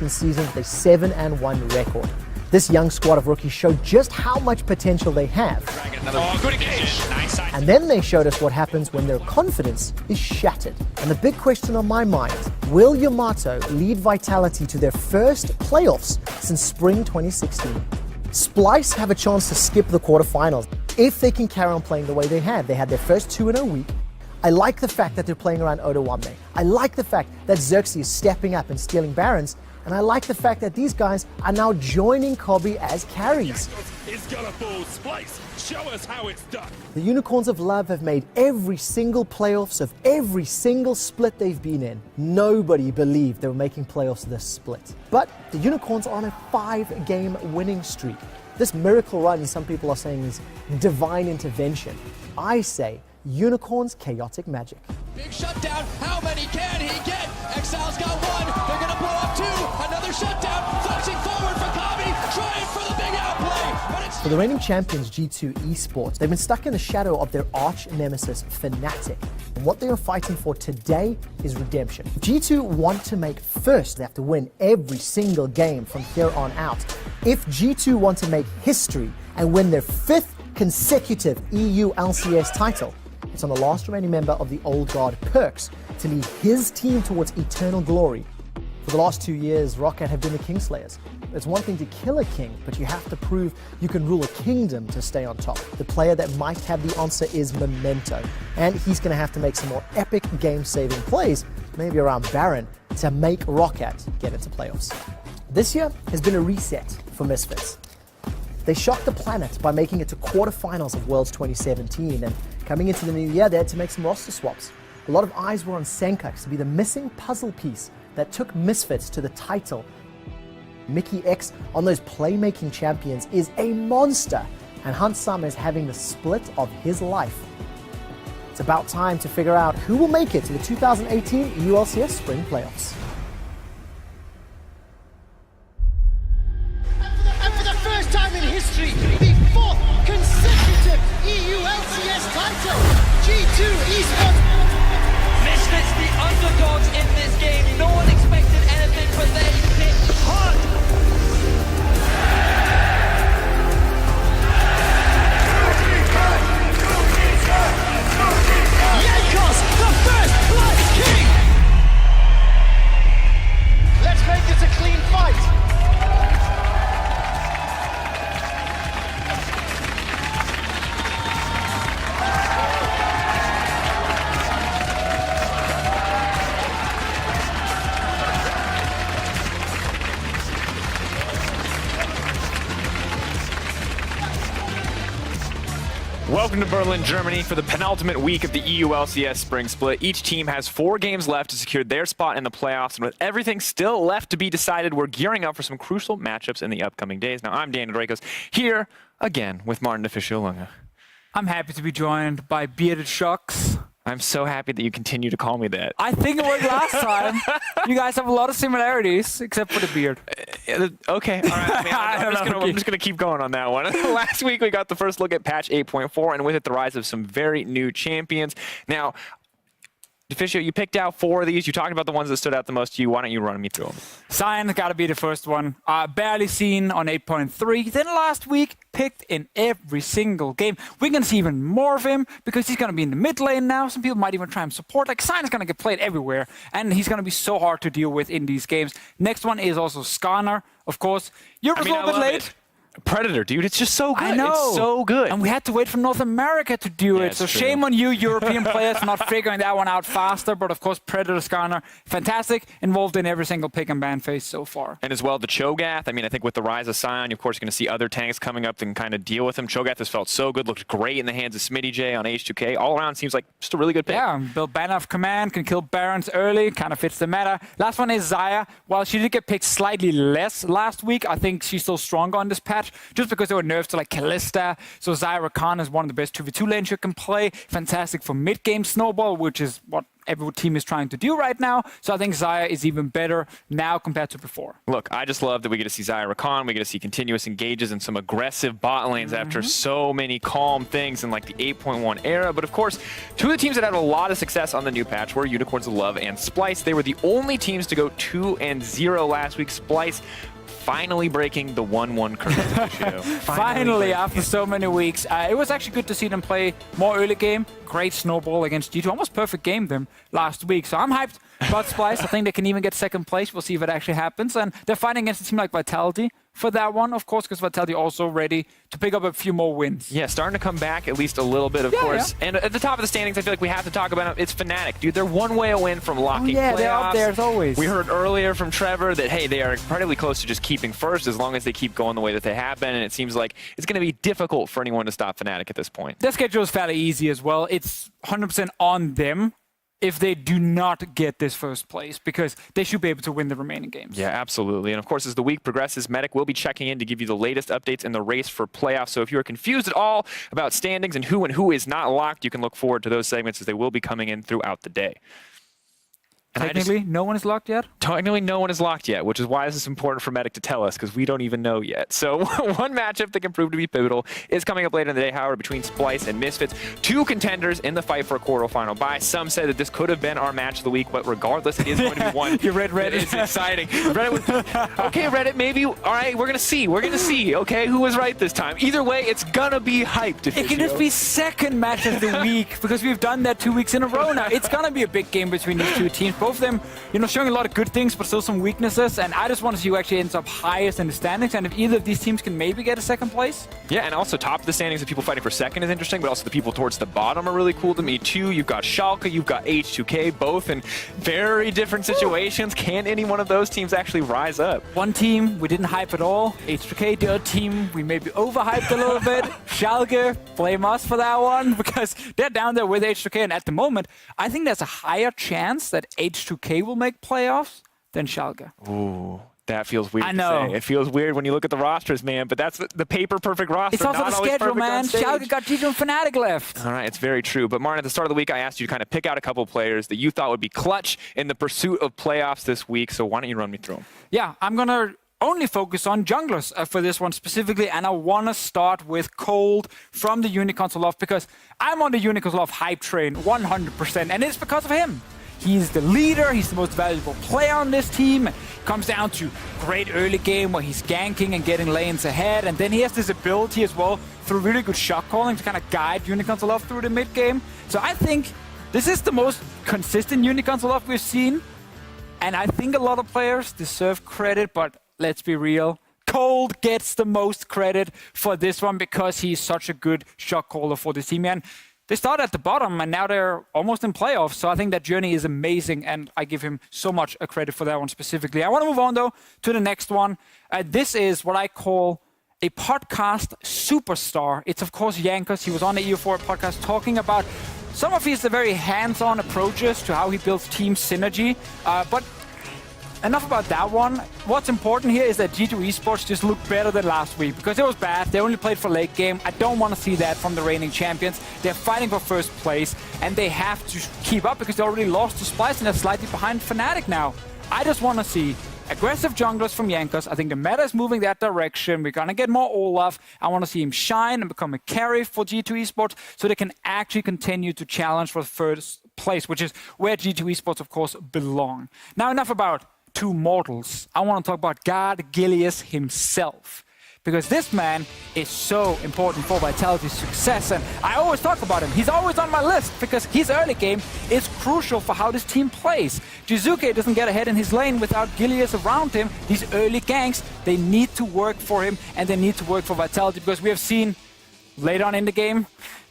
season with a 7-1 record. This young squad of rookies showed just how much potential they have. Good engage. Nice. And then they showed us what happens when their confidence is shattered. And the big question on my mind, will Yamato lead Vitality to their first playoffs since spring 2016? Splice have a chance to skip the quarterfinals if they can carry on playing the way they had. They had their first 2-0 week. I like the fact that they're playing around Odawame. I like the fact that Xerxes is stepping up and stealing Barons. And I like the fact that these guys are now joining Kobe as carries. It's gonna fall Splice. Show us how it's done. The Unicorns of Love have made every single playoffs of every single split they've been in. Nobody believed they were making playoffs this split. But the Unicorns are on a 5-game winning streak. This miracle run, some people are saying, is divine intervention. I say Unicorns chaotic magic. Big shutdown. How many can he get? Exile's got one. They're going to blow up two. Another shutdown. Flexing forward for Kabi. Trying for the big outplay. But it's For the reigning champions G2 Esports, they've been stuck in the shadow of their arch nemesis Fnatic. And what they are fighting for today is redemption. If G2 want to make first, they have to win every single game from here on out. If G2 want to make history and win their 5th consecutive EU LCS title, it's on the last remaining member of the Old Guard Perks to lead his team towards eternal glory. For the last 2 years, Rocket have been the Kingslayers. It's one thing to kill a king, but you have to prove you can rule a kingdom to stay on top. The player that might have the answer is Memento, and he's going to have to make some more epic game-saving plays, maybe around Baron, to make Rocket get into playoffs. This year has been a reset for Misfits. They shocked the planet by making it to quarterfinals of Worlds 2017, and coming into the new year, they had to make some roster swaps. A lot of eyes were on Senkax to be the missing puzzle piece that took Misfits to the title. Mickey X on those playmaking champions is a monster, and Hunt Summer is having the split of his life. It's about time to figure out who will make it to the 2018 ULCS Spring Playoffs. And for the first time in history, the 4th consecutive EU LCS title, G2 Esports. Misfits, the underdogs in this game. No one expected anything, but they hit hard. Yankos, the first Blood King! Let's make this a clean fight. Welcome to Berlin, Germany for the penultimate week of the EU LCS Spring Split. Each team has 4 games left to secure their spot in the playoffs, and with everything still left to be decided, we're gearing up for some crucial matchups in the upcoming days. Now, I'm Daniel Dracos, here again with Martin Officialunga. I'm happy to be joined by Bearded Shocks. I'm so happy that you continue to call me that. I think it worked last time. You guys have a lot of similarities, except for the beard. Okay, all right. I'm just gonna keep going on that one. Last week we got the first look at patch 8.4, and with it the rise of some very new champions. Now, Deficio, you picked out 4 of these. You talked about the ones that stood out the most to you. Why don't you run me through them? Sion got to be the first one. Barely seen on 8.3. Then last week, picked in every single game. We're going to see even more of him because he's going to be in the mid lane now. Some people might even try him support. Like, Sion is going to get played everywhere, and he's going to be so hard to deal with in these games. Next one is also Skarner, of course. You're a little bit late. Predator, dude, it's just so good. I know. It's so good. And we had to wait for North America to do it. So shame on you, European players, for not figuring that one out faster. But of course, Predator Skarner, fantastic, involved in every single pick and ban phase so far. And as well, the Cho'Gath. I mean, I think with the rise of Sion, of course, you're going to see other tanks coming up that can kind of deal with him. Cho'Gath has felt so good, looked great in the hands of Smitty J on H2K. All around, seems like just a really good pick. Yeah, built Banner of Command, can kill Barons early, kind of fits the meta. Last one is Xayah. While she did get picked slightly less last week, I think she's still stronger on this patch. patch, just because there were nerfs to like Kalista. So Zyra Khan is one of the best 2v2 lanes you can play. Fantastic for mid-game snowball, which is what every team is trying to do right now. So I think Zyra is even better now compared to before. Look, I just love that we get to see Zyra Khan. We get to see continuous engages and some aggressive bot lanes after so many calm things in like the 8.1 era. But of course, two of the teams that had a lot of success on the new patch were Unicorns of Love and Splice. They were the only teams to go 2-0 last week. Splice finally breaking the 1-1 curse. Finally, after so many weeks. It was actually good to see them play more early game. Great snowball against G2. Almost perfect game them last week. So I'm hyped about Splice. I think they can even get second place. We'll see if it actually happens. And they're fighting against a team like Vitality for that one, of course, because Vitality also ready to pick up a few more wins. Yeah, starting to come back at least a little bit, of course. Yeah. And at the top of the standings, I feel like we have to talk about it. It's Fnatic. Dude, they're one way away from locking playoffs. They're up there as always. We heard earlier from Trevor that, hey, they are incredibly close to just keeping first as long as they keep going the way that they have been. And it seems like it's going to be difficult for anyone to stop Fnatic at this point. Their schedule is fairly easy as well. It's 100% on them if they do not get this first place, because they should be able to win the remaining games. Yeah, absolutely. And of course, as the week progresses, Medic will be checking in to give you the latest updates in the race for playoffs. So if you are confused at all about standings and who is not locked, you can look forward to those segments as they will be coming in throughout the day. Technically, no one is locked yet? Technically, no one is locked yet, which is why this is important for Medic to tell us, because we don't even know yet. So one matchup that can prove to be pivotal is coming up later in the day, however, between Splice and Misfits. Two contenders in the fight for a quarterfinal bye. Some said that this could have been our match of the week, but regardless, it is going to be one. You read Reddit. It's exciting. Okay, Reddit, maybe. All right, we're going to see. We're going to see, okay, who was right this time. Either way, it's going to be hyped. It can just be second match of the week, because we've done that 2 weeks in a row now. It's going to be a big game between these two teams. Both of them, showing a lot of good things, but still some weaknesses. And I just want to see who actually ends up highest in the standings, and if either of these teams can maybe get a second place. Yeah, and also top of the standings, the people fighting for second is interesting, but also the people towards the bottom are really cool to me too. You've got Schalke, you've got H2K, both in very different situations. Can any one of those teams actually rise up? One team we didn't hype at all, H2K. The other team we maybe overhyped a little bit. Schalke, blame us for that one, because they're down there with H2K, and at the moment, I think there's a higher chance that H2K will make playoffs than Schalke. Ooh, that feels weird. I know. To say. It feels weird when you look at the rosters, man, but that's the paper perfect roster. It's also not the always schedule, perfect man. on stage. Schalke got G2 and Fnatic left. All right, it's very true. But Martin, at the start of the week, I asked you to kind of pick out a couple of players that you thought would be clutch in the pursuit of playoffs this week. So why don't you run me through them? Yeah, I'm going to only focus on junglers for this one specifically, and I want to start with Cold from the Unicorns of Love, because I'm on the Unicorns of Love hype train 100%, and it's because of him. He's the leader, he's the most valuable player on this team. It comes down to great early game where he's ganking and getting lanes ahead, and then he has this ability as well through really good shot calling to kind of guide Unicorns of Love through the mid game. So I think this is the most consistent Unicorns of Love we've seen, and I think a lot of players deserve credit, but let's be real. Cold gets the most credit for this one because he's such a good shot caller for this team. And they started at the bottom, and now they're almost in playoffs. So I think that journey is amazing, and I give him so much credit for that one specifically. I want to move on, though, to the next one. This is what I call a podcast superstar. It's, of course, Jankos. He was on the EU4 podcast talking about some of his very hands-on approaches to how he builds team synergy. But enough about that one. What's important here is that G2 Esports just looked better than last week, because it was bad. They only played for late game. I don't want to see that from the reigning champions. They're fighting for first place, and they have to keep up because they already lost to Splice and they're slightly behind Fnatic now. I just want to see aggressive junglers from Jankos. I think the meta is moving that direction. We're going to get more Olaf. I want to see him shine and become a carry for G2 Esports so they can actually continue to challenge for first place, which is where G2 Esports, of course, belong. Now, enough about two mortals. I want to talk about God Gilius himself, because this man is so important for Vitality's success, and I always talk about him. He's always on my list because his early game is crucial for how this team plays. Jizuke doesn't get ahead in his lane without Gilius around him. These early ganks, they need to work for him, and they need to work for Vitality, because we have seen later on in the game,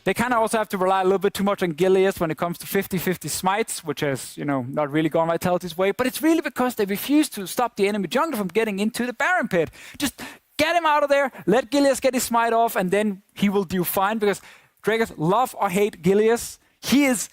they kind of also have to rely a little bit too much on Gilius when it comes to 50-50 smites, which has, not really gone Vitality's way. But it's really because they refuse to stop the enemy jungler from getting into the Baron pit. Just get him out of there, let Gilius get his smite off, and then he will do fine, because Dragons love or hate Gilius. He is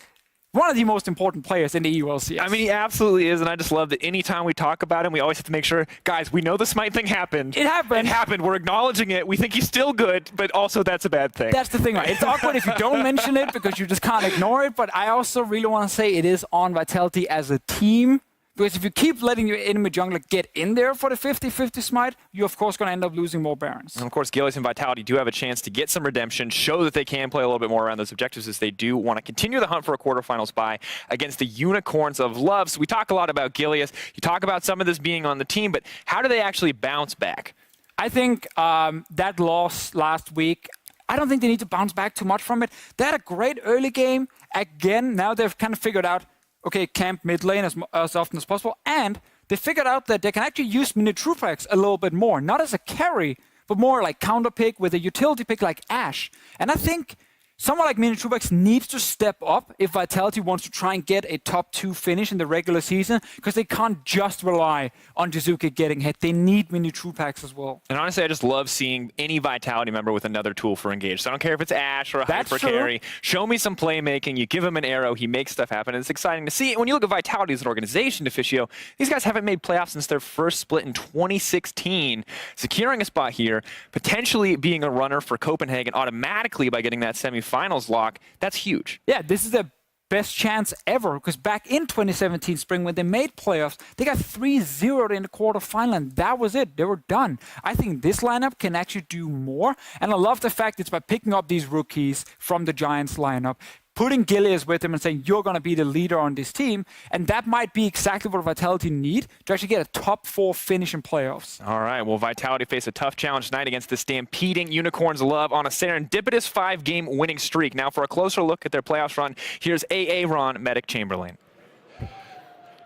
one of the most important players in the UOLCS. I mean, he absolutely is, and I just love that anytime we talk about him, we always have to make sure, guys, we know the Smite thing happened. It happened. It happened. We're acknowledging it. We think he's still good, but also that's a bad thing. That's the thing, right? It's awkward if you don't mention it because you just can't ignore it, but I also really want to say it is on Vitality as a team. Because if you keep letting your enemy jungler get in there for the 50-50 smite, you're of course going to end up losing more Barons. And of course, Gilius and Vitality do have a chance to get some redemption, show that they can play a little bit more around those objectives as they do want to continue the hunt for a quarterfinals bye against the Unicorns of Love. So we talk a lot about Gilius. You talk about some of this being on the team, but how do they actually bounce back? I think that loss last week, I don't think they need to bounce back too much from it. They had a great early game. Again, now they've kind of figured out, okay, camp mid lane as often as possible, and they figured out that they can actually use mini Trupax a little bit more, not as a carry, but more like counter pick with a utility pick like Ashe. And I think someone like mini Trupax needs to step up if Vitality wants to try and get a top 2 finish in the regular season, because they can't just rely on Jizuke getting hit. They need mini Trupax as well. And honestly, I just love seeing any Vitality member with another tool for engage. So I don't care if it's Ashe or a hyper carry. Show me some playmaking. You give him an arrow, he makes stuff happen. And it's exciting to see. When you look at Vitality as an organization, Deficio, these guys haven't made playoffs since their first split in 2016. Securing a spot here, potentially being a runner for Copenhagen automatically by getting that semifinals lock, that's huge. Yeah, this is the best chance ever, because back in 2017 spring when they made playoffs, they got 3-0 in the quarterfinal, and that was it. They were done. I think this lineup can actually do more, and I love the fact it's by picking up these rookies from the Giants lineup, putting Gilius with him and saying, you're going to be the leader on this team, and that might be exactly what Vitality need to actually get a top 4 finish in playoffs. All right, well, Vitality face a tough challenge tonight against the stampeding Unicorns of Love on a serendipitous 5-game winning streak. Now, for a closer look at their playoffs run, here's Aaron Medic Chamberlain.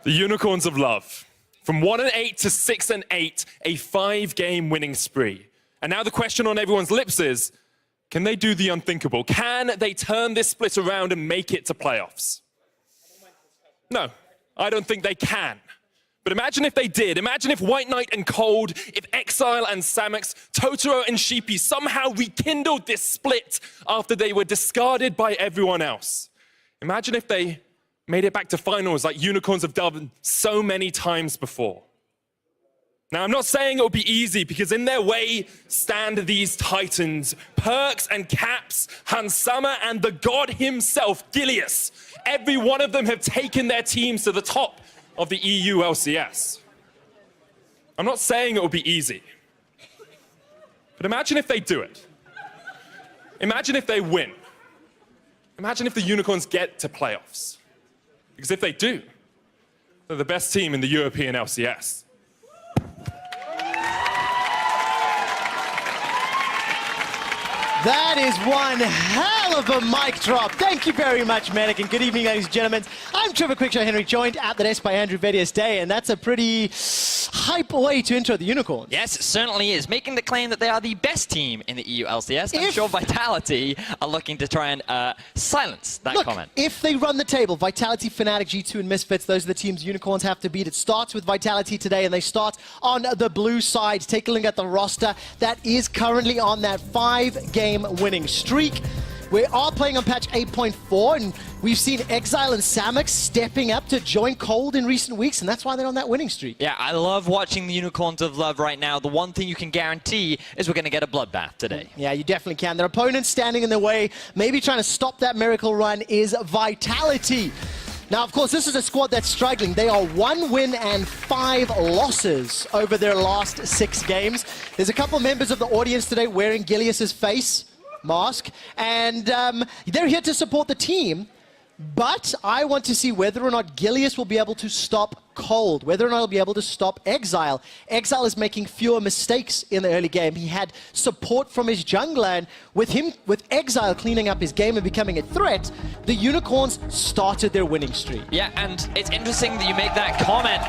The Unicorns of Love. From 1-8 to 6-8, a 5-game winning spree. And now the question on everyone's lips is, can they do the unthinkable? Can they turn this split around and make it to playoffs? No, I don't think they can. But imagine if they did. Imagine if White Knight and Cold, if Exile and Samux, Totoro and Sheepy somehow rekindled this split after they were discarded by everyone else. Imagine if they made it back to finals like Unicorns have done so many times before. Now, I'm not saying it'll be easy, because in their way stand these titans, Perks and Caps, Hansama, and the god himself, Gilius. Every one of them have taken their teams to the top of the EU LCS. I'm not saying it'll be easy, but imagine if they do it. Imagine if they win. Imagine if the Unicorns get to playoffs. Because if they do, they're the best team in the European LCS. That is one hell of a mic drop. Thank you very much, Medic, and good evening, ladies and gentlemen. I'm Trevor Quickshow Henry, joined at the desk by Andrew Vedius Day, and that's a pretty hype way to intro the Unicorns. Yes, it certainly is. Making the claim that they are the best team in the EU LCS. I'm sure Vitality are looking to try and silence that comment. If they run the table, Vitality, Fnatic, G2, and Misfits, those are the teams Unicorns have to beat. It starts with Vitality today, and they start on the blue side. Take a look at the roster that is currently on that 5-game winning streak. We are playing on patch 8.4, and we've seen Exile and Samux stepping up to join Cold in recent weeks, and that's why they're on that winning streak. Yeah, I love watching the Unicorns of Love right now. The one thing you can guarantee is we're going to get a bloodbath today. Yeah, you definitely can. Their opponents standing in their way, maybe trying to stop that miracle run, is Vitality. Now, of course, this is a squad that's struggling. They are 1 win and 5 losses over their last 6 games. There's a couple members of the audience today wearing Gilius's face mask, and they're here to support the team, but I want to see whether or not Gilius will be able to stop Cold, whether or not he'll be able to stop Exile. Exile is making fewer mistakes in the early game. He had support from his jungler, and with Exile cleaning up his game and becoming a threat, the Unicorns started their winning streak. Yeah, and it's interesting that you make that comment,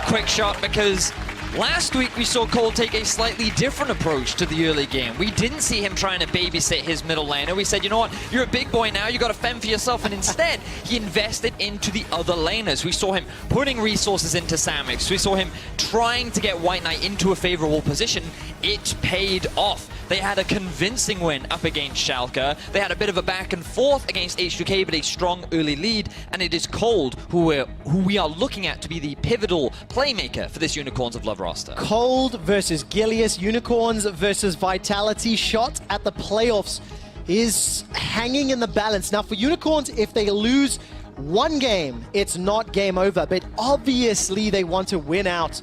Quickshot, because last week we saw Cole take a slightly different approach to the early game. We didn't see him trying to babysit his middle laner. We said, you know what, you're a big boy now, you got to fend for yourself, and instead he invested into the other laners. We saw him putting resources into Samux. We saw him trying to get White Knight into a favorable position. It paid off. They had a convincing win up against Schalke. They had a bit of a back and forth against H2K, but a strong early lead. And it is Cold who we are looking at to be the pivotal playmaker for this Unicorns of Love roster. Cold versus Gilius, Unicorns versus Vitality. Shot at the playoffs is hanging in the balance. Now for Unicorns, if they lose one game, it's not game over, but obviously they want to win out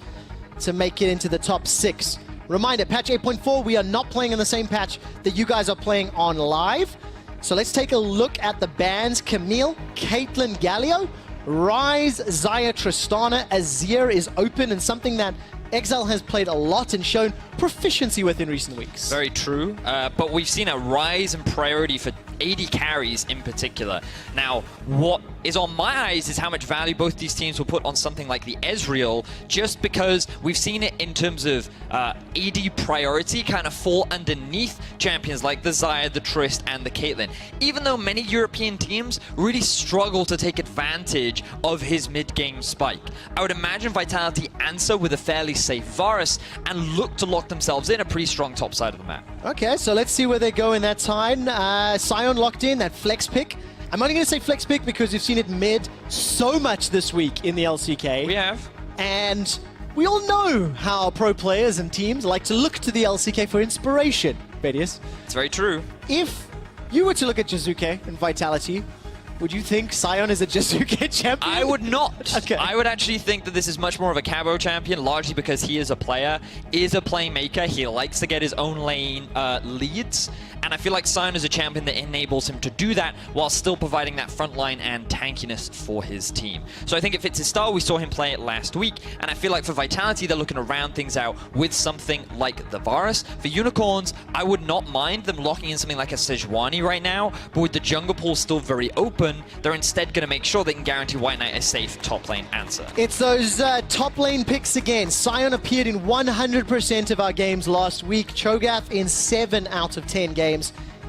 to make it into the top 6. Reminder, patch 8.4, we are not playing in the same patch that you guys are playing on live. So let's take a look at the bans. Camille, Caitlyn Galio, Rise, Zaya, Tristana, Azir is open, and something that Exile has played a lot and shown proficiency with in recent weeks. Very true, but we've seen a rise in priority for AD carries in particular. Now, what is on my eyes is how much value both these teams will put on something like the Ezreal, just because we've seen it in terms of AD priority kind of fall underneath champions like the Xayah, the Trist, and the Caitlyn. Even though many European teams really struggle to take advantage of his mid-game spike. I would imagine Vitality answer with a fairly safe Varus and look to lock themselves in a pretty strong top side of the map. Okay, so let's see where they go in that time. Sion locked in, that flex pick. I'm only going to say flex pick because you've seen it mid so much this week in the LCK. We have. And we all know how pro players and teams like to look to the LCK for inspiration, Vedius. It's very true. If you were to look at Jizuke and Vitality, would you think Sion is a Jizuke champion? I would not. Okay. I would actually think that this is much more of a Cabo champion, largely because he is a player, is a playmaker. He likes to get his own lane leads. And I feel like Sion is a champion that enables him to do that while still providing that front line and tankiness for his team. So I think it fits his style. We saw him play it last week. And I feel like for Vitality, they're looking to round things out with something like the Varus. For Unicorns, I would not mind them locking in something like a Sejuani right now. But with the jungle pool still very open, they're instead going to make sure they can guarantee White Knight a safe top lane answer. It's those top lane picks again. Sion appeared in 100% of our games last week. Cho'Gath in 7 out of 10 games.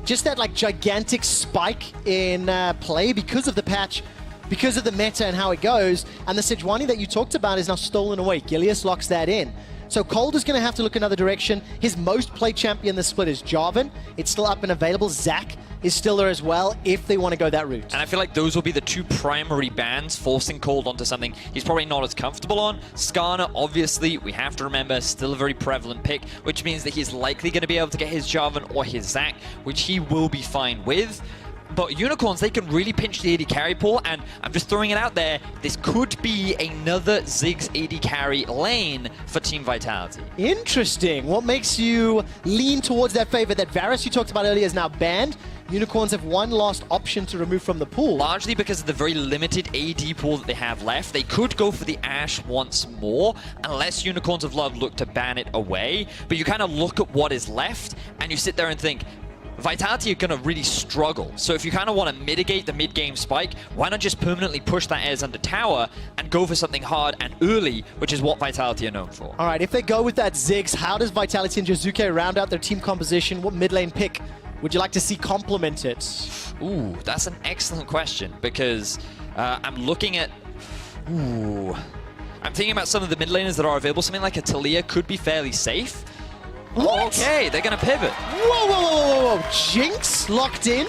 Just that like gigantic spike in play because of the patch, because of the meta and how it goes. And the Sejuani that you talked about is now stolen away. Gilius locks that in. So Cold is going to have to look another direction. His most played champion this split is Jarvan. It's still up and available. Zac is still there as well if they want to go that route. And I feel like those will be the two primary bans, forcing Cold onto something he's probably not as comfortable on. Skarner, obviously, we have to remember, still a very prevalent pick, which means that he's likely going to be able to get his Jarvan or his Zac, which he will be fine with. But Unicorns, they can really pinch the AD carry pool, and I'm just throwing it out there, this could be another Ziggs AD carry lane for Team Vitality. Interesting. What makes you lean towards that favor? That Varus you talked about earlier is now banned. Unicorns have one last option to remove from the pool. Largely because of the very limited AD pool that they have left. They could go for the Ashe once more, unless Unicorns of Love look to ban it away. But you kind of look at what is left, and you sit there and think, Vitality are going to really struggle. So if you kind of want to mitigate the mid-game spike, why not just permanently push that Airs under tower and go for something hard and early, which is what Vitality are known for. All right, if they go with that Ziggs, how does Vitality and Jizuke round out their team composition? What mid lane pick would you like to see complement it? Ooh, that's an excellent question, because I'm looking at... Ooh. I'm thinking about some of the mid laners that are available. Something like a Talia could be fairly safe. What? Okay, they're going to pivot. Whoa, whoa, whoa, whoa, whoa. Jinx locked in.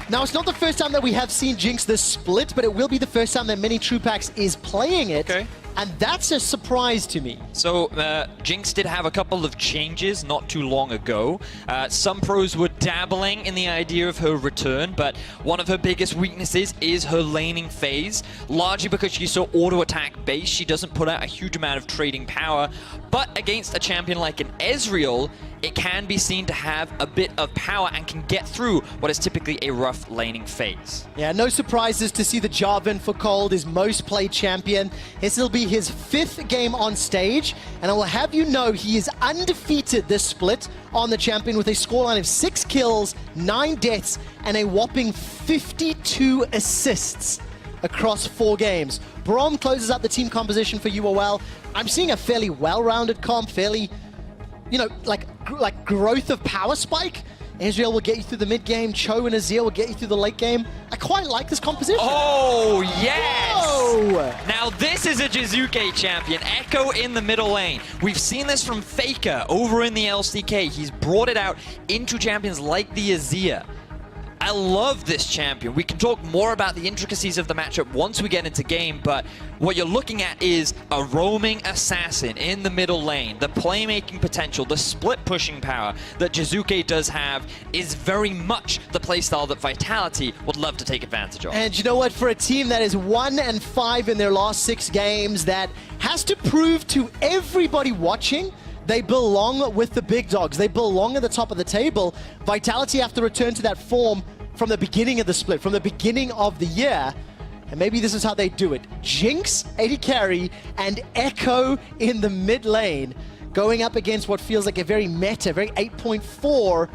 Now, it's not the first time that we have seen Jinx this split, but it will be the first time that Mini Truepax is playing it. Okay. And that's a surprise to me. So, Jinx did have a couple of changes not too long ago. Some pros were dabbling in the idea of her return, but one of her biggest weaknesses is her laning phase, largely because she's so auto-attack based. She doesn't put out a huge amount of trading power, but against a champion like an Ezreal, it can be seen to have a bit of power and can get through what is typically a rough laning phase. Yeah, no surprises to see the Jarvan for Cold, his most played champion. This will be his 5th game on stage, and I will have you know he is undefeated this split on the champion with a scoreline of 6 kills, 9 deaths, and a whopping 52 assists across 4 games. Brom closes out the team composition for UOL. I'm seeing a fairly well-rounded comp, fairly, you know, like growth of power spike Ezreal will get you through the mid game. Cho and Azir will get you through the late game. I quite like this composition. Oh, yes! Whoa. Now this is a Jizuke champion. Echo in the middle lane. We've seen this from Faker over in the LCK. He's brought it out into champions like the Azir. I love this champion. We can talk more about the intricacies of the matchup once we get into game, but what you're looking at is a roaming assassin in the middle lane. The playmaking potential, the split pushing power that Jizuke does have is very much the playstyle that Vitality would love to take advantage of. And you know what? For a team that is 1-5 in their last 6 games, that has to prove to everybody watching they belong with the big dogs. They belong at the top of the table. Vitality have to return to that form from the beginning of the split, from the beginning of the year. And maybe this is how they do it. Jinx, AD carry, and Echo in the mid lane, going up against what feels like a very meta, very 8.4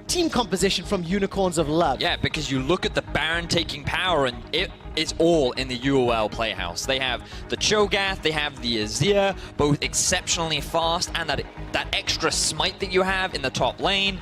team composition from Unicorns of Love. Yeah, because you look at the Baron taking power and it is all in the UOL playhouse. They have the Cho'Gath, they have the Azir, both exceptionally fast, and that extra smite that you have in the top lane.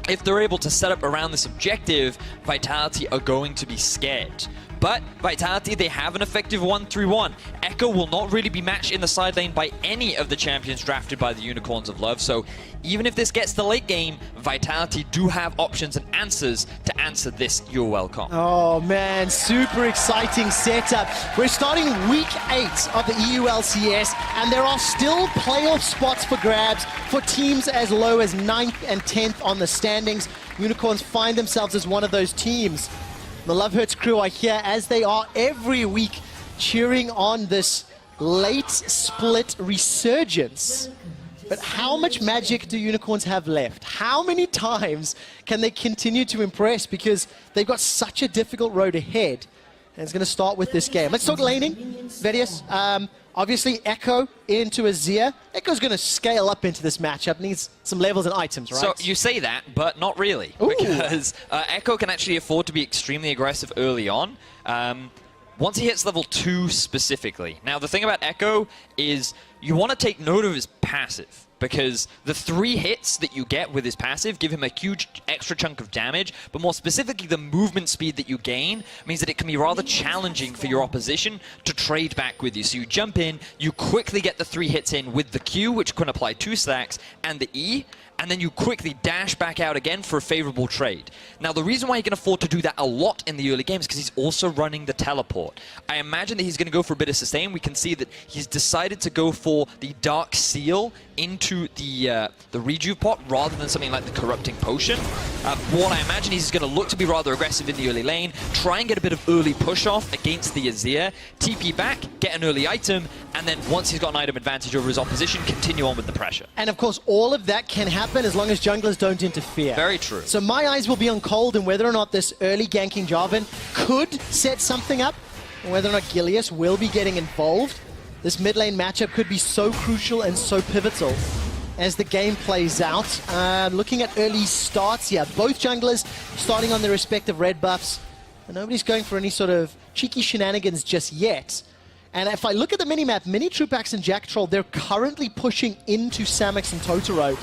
If they're able to set up around this objective, Vitality are going to be scared. But Vitality, they have an effective 1-3-1. Echo will not really be matched in the side lane by any of the champions drafted by the Unicorns of Love. So even if this gets to late game, Vitality do have options and answers to answer this UOL comp. Oh man, super exciting setup. We're starting week 8 of the EU LCS, and there are still playoff spots for grabs for teams as low as 9th and 10th on the standings. Unicorns find themselves as one of those teams. The Love Hurts crew are here, as they are every week, cheering on this late split resurgence. But how much magic do Unicorns have left? How many times can they continue to impress? Because they've got such a difficult road ahead. And it's going to start with this game. Let's talk laning, Vedius. Obviously, Echo into Azir. Echo's going to scale up into this matchup. Needs some levels and items, right? So you say that, but not really. Ooh. Because Echo can actually afford to be extremely aggressive early on. Once he hits level 2 specifically. Now, the thing about Echo is you want to take note of his passive, because the 3 hits that you get with his passive give him a huge extra chunk of damage, but more specifically, the movement speed that you gain means that it can be rather challenging for your opposition to trade back with you. So you jump in, you quickly get the 3 hits in with the Q, which can apply 2 stacks, and the E, and then you quickly dash back out again for a favorable trade. Now, the reason why he can afford to do that a lot in the early game is because he's also running the teleport. I imagine that he's going to go for a bit of sustain. We can see that he's decided to go for the Dark Seal into the Rejuve pot rather than something like the Corrupting Potion. What I imagine he's going to look to be rather aggressive in the early lane, try and get a bit of early push-off against the Azir, TP back, get an early item, and then once he's got an item advantage over his opposition, continue on with the pressure. And of course, all of that can happen as long as junglers don't interfere. Very true. So my eyes will be on Cold and whether or not this early ganking Jarvan could set something up, and whether or not Gilius will be getting involved. This mid lane matchup could be so crucial and so pivotal as the game plays out. Looking at early starts here, both junglers starting on their respective red buffs. And nobody's going for any sort of cheeky shenanigans just yet. And if I look at the minimap, Mini Trupax and Jack Troll, they're currently pushing into Samux and Totoro.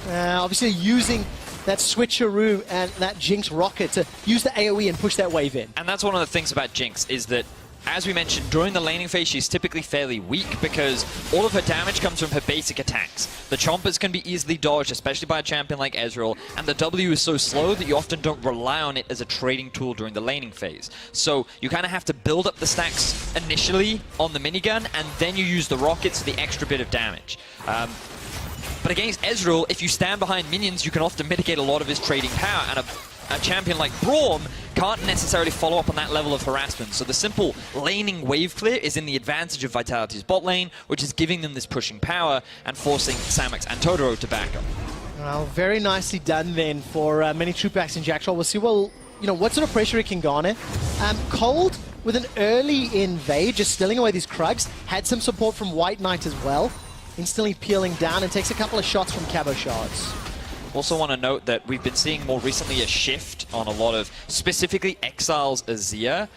Obviously using that switcheroo and that Jinx rocket to use the AoE and push that wave in. And that's one of the things about Jinx, is that, as we mentioned, during the laning phase, she's typically fairly weak because all of her damage comes from her basic attacks. The chompers can be easily dodged, especially by a champion like Ezreal, and the W is so slow that you often don't rely on it as a trading tool during the laning phase. So you kind of have to build up the stacks initially on the minigun, and then you use the rockets for the extra bit of damage. But against Ezreal, if you stand behind minions, you can often mitigate a lot of his trading power, and a champion like Braum can't necessarily follow up on that level of harassment. So the simple laning wave clear is in the advantage of Vitality's bot lane, which is giving them this pushing power and forcing Samux and Totoro to back up. Well, very nicely done then for Mini Trupax and Jack Troll. We'll see what sort of pressure he can garner. Cold with an early invade, just stealing away these Krugs, had some support from White Knight as well. Instantly peeling down and takes a couple of shots from Cabo Shards. Also want to note that we've been seeing more recently a shift on a lot of, specifically Exile's Azir.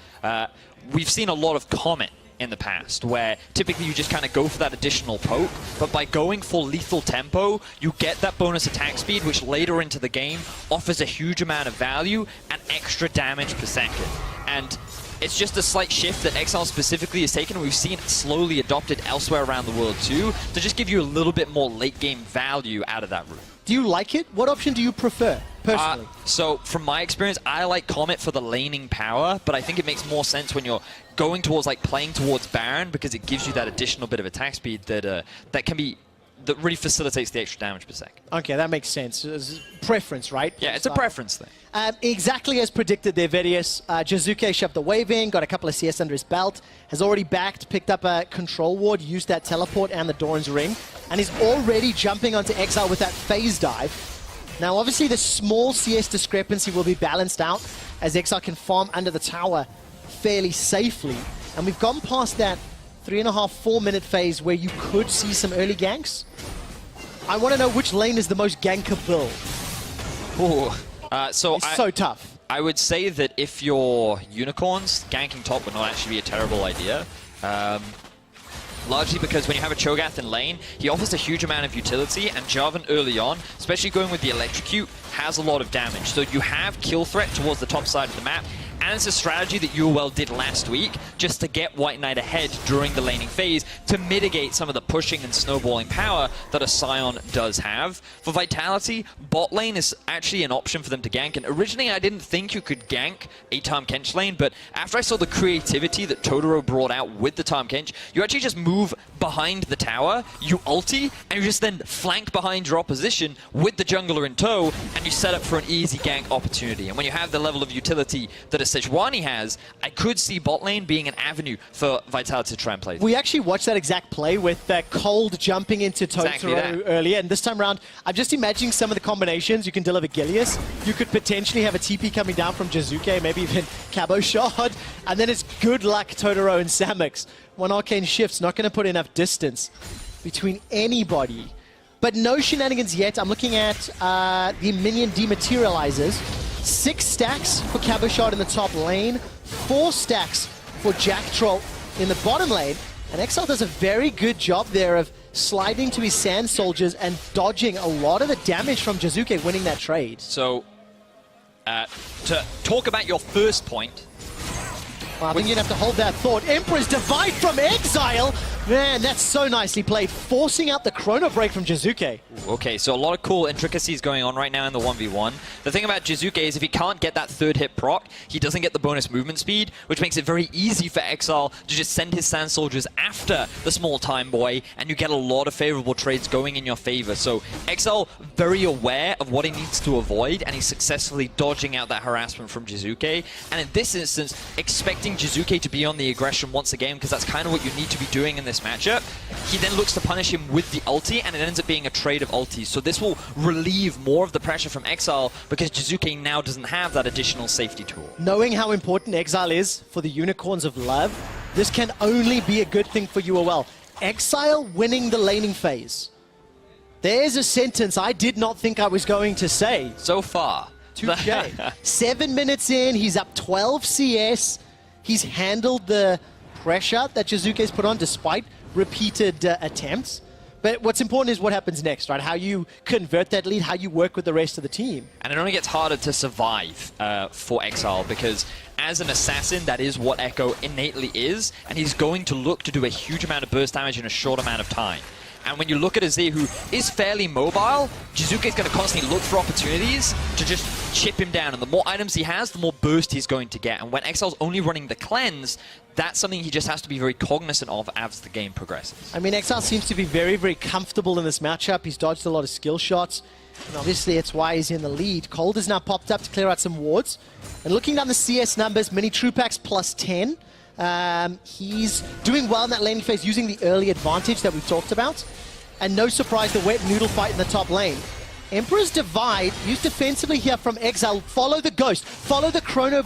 We've seen a lot of Comet in the past, where typically you just kind of go for that additional poke, but by going for lethal tempo, you get that bonus attack speed, which later into the game offers a huge amount of value and extra damage per second. And it's just a slight shift that Exile specifically has taken. We've seen it slowly adopted elsewhere around the world too, to just give you a little bit more late game value out of that route. Do you like it? What option do you prefer, personally? So from my experience, I like Comet for the laning power, but I think it makes more sense when you're going towards, like, playing towards Baron, because it gives you that additional bit of attack speed that that really facilitates the extra damage per second. Okay, that makes sense. It's preference, right? Yeah, it's a preference thing. Exactly as predicted there, Vedius. Jizuke shoved the wave in, got a couple of CS under his belt, has already backed, picked up a control ward, used that teleport and the Doran's Ring, and is already jumping onto Exile with that phase dive. Now, obviously, the small CS discrepancy will be balanced out as Exile can farm under the tower fairly safely. And we've gone past that 3.5, 4-minute phase where you could see some early ganks. I want to know which lane is the most gankable. Ooh. It's so tough. I would say that if you're Unicorns, ganking top would not actually be a terrible idea. Largely because when you have a Cho'Gath in lane, he offers a huge amount of utility, and Jarvan early on, especially going with the Electrocute, has a lot of damage. So you have kill threat towards the top side of the map, and it's a strategy that UOL did last week just to get White Knight ahead during the laning phase to mitigate some of the pushing and snowballing power that a Scion does have. For Vitality, bot lane is actually an option for them to gank, and originally I didn't think you could gank a Tahm Kench lane, but after I saw the creativity that Totoro brought out with the Tahm Kench, you actually just move behind the tower, you ulti, and you just then flank behind your opposition with the jungler in tow, and you set up for an easy gank opportunity. And when you have the level of utility that a Sejuani has, I could see bot lane being an avenue for Vitality to try and play. We actually watched that exact play with Cold jumping into Totoro earlier, and this time around, I'm just imagining some of the combinations. You can deliver Gilius, you could potentially have a TP coming down from Jizuke, maybe even Cabo Shard, and then it's good luck Totoro and Samux. One Arcane Shift's not going to put enough distance between anybody. But no shenanigans yet. I'm looking at the minion dematerializers. 6 stacks for Cabo Shard in the top lane, 4 stacks for Jack Troll in the bottom lane, and Exile does a very good job there of sliding to his Sand Soldiers and dodging a lot of the damage from Jizuke winning that trade. So, to talk about your first point, well, I think you'd have to hold that thought. Emperor's Divide from Exile! Man, that's so nicely played, forcing out the Chrono Break from Jizuke. Okay, so a lot of cool intricacies going on right now in the 1v1. The thing about Jizuke is if he can't get that 3rd hit proc, he doesn't get the bonus movement speed, which makes it very easy for Exile to just send his Sand Soldiers after the small time boy, and you get a lot of favorable trades going in your favor. So Exile very aware of what he needs to avoid, and he's successfully dodging out that harassment from Jizuke. And in this instance, expecting Jizuke to be on the aggression once again, because that's kind of what you need to be doing in this matchup. He then looks to punish him with the ulti, and it ends up being a trade of ultis. So this will relieve more of the pressure from Exile, because Jizuke now doesn't have that additional safety tool. Knowing how important Exile is for the Unicorns of Love, this can only be a good thing for UOL. Exile winning the laning phase. There's a sentence I did not think I was going to say. So far. Touche. 7 minutes in, he's up 12 CS. He's handled the pressure that Jizuke's put on despite repeated attempts. But what's important is what happens next, right? How you convert that lead, how you work with the rest of the team. And it only gets harder to survive for Exile, because as an assassin, that is what Echo innately is, and he's going to look to do a huge amount of burst damage in a short amount of time. And when you look at Azir, who is fairly mobile, Jizuke's going to constantly look for opportunities to just chip him down. And the more items he has, the more burst he's going to get. And when Exile's only running the cleanse, that's something he just has to be very cognizant of as the game progresses. I mean, Exile seems to be very, very comfortable in this matchup. He's dodged a lot of skill shots. And obviously, it's why he's in the lead. Cold has now popped up to clear out some wards. And looking down the CS numbers, Mini Trupax plus 10. He's doing well in that laning phase using the early advantage that we talked about. And no surprise, the wet noodle fight in the top lane. Emperor's Divide, used defensively here from Exile. Follow the Ghost. Follow the Chrono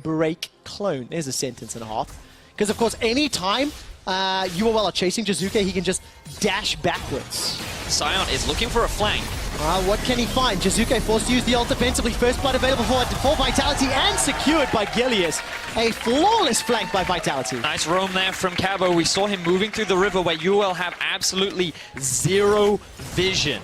Break Clone. There's a sentence and a half. Because, of course, any time UOL are chasing Jizuke, he can just dash backwards. Scion is looking for a flank, What can he find? Jizuke forced to use the ult defensively. First blood available for Vitality and secured by Gilius. A flawless flank by Vitality. Nice roam there from Cabo. We saw him moving through the river where UOL have absolutely zero vision.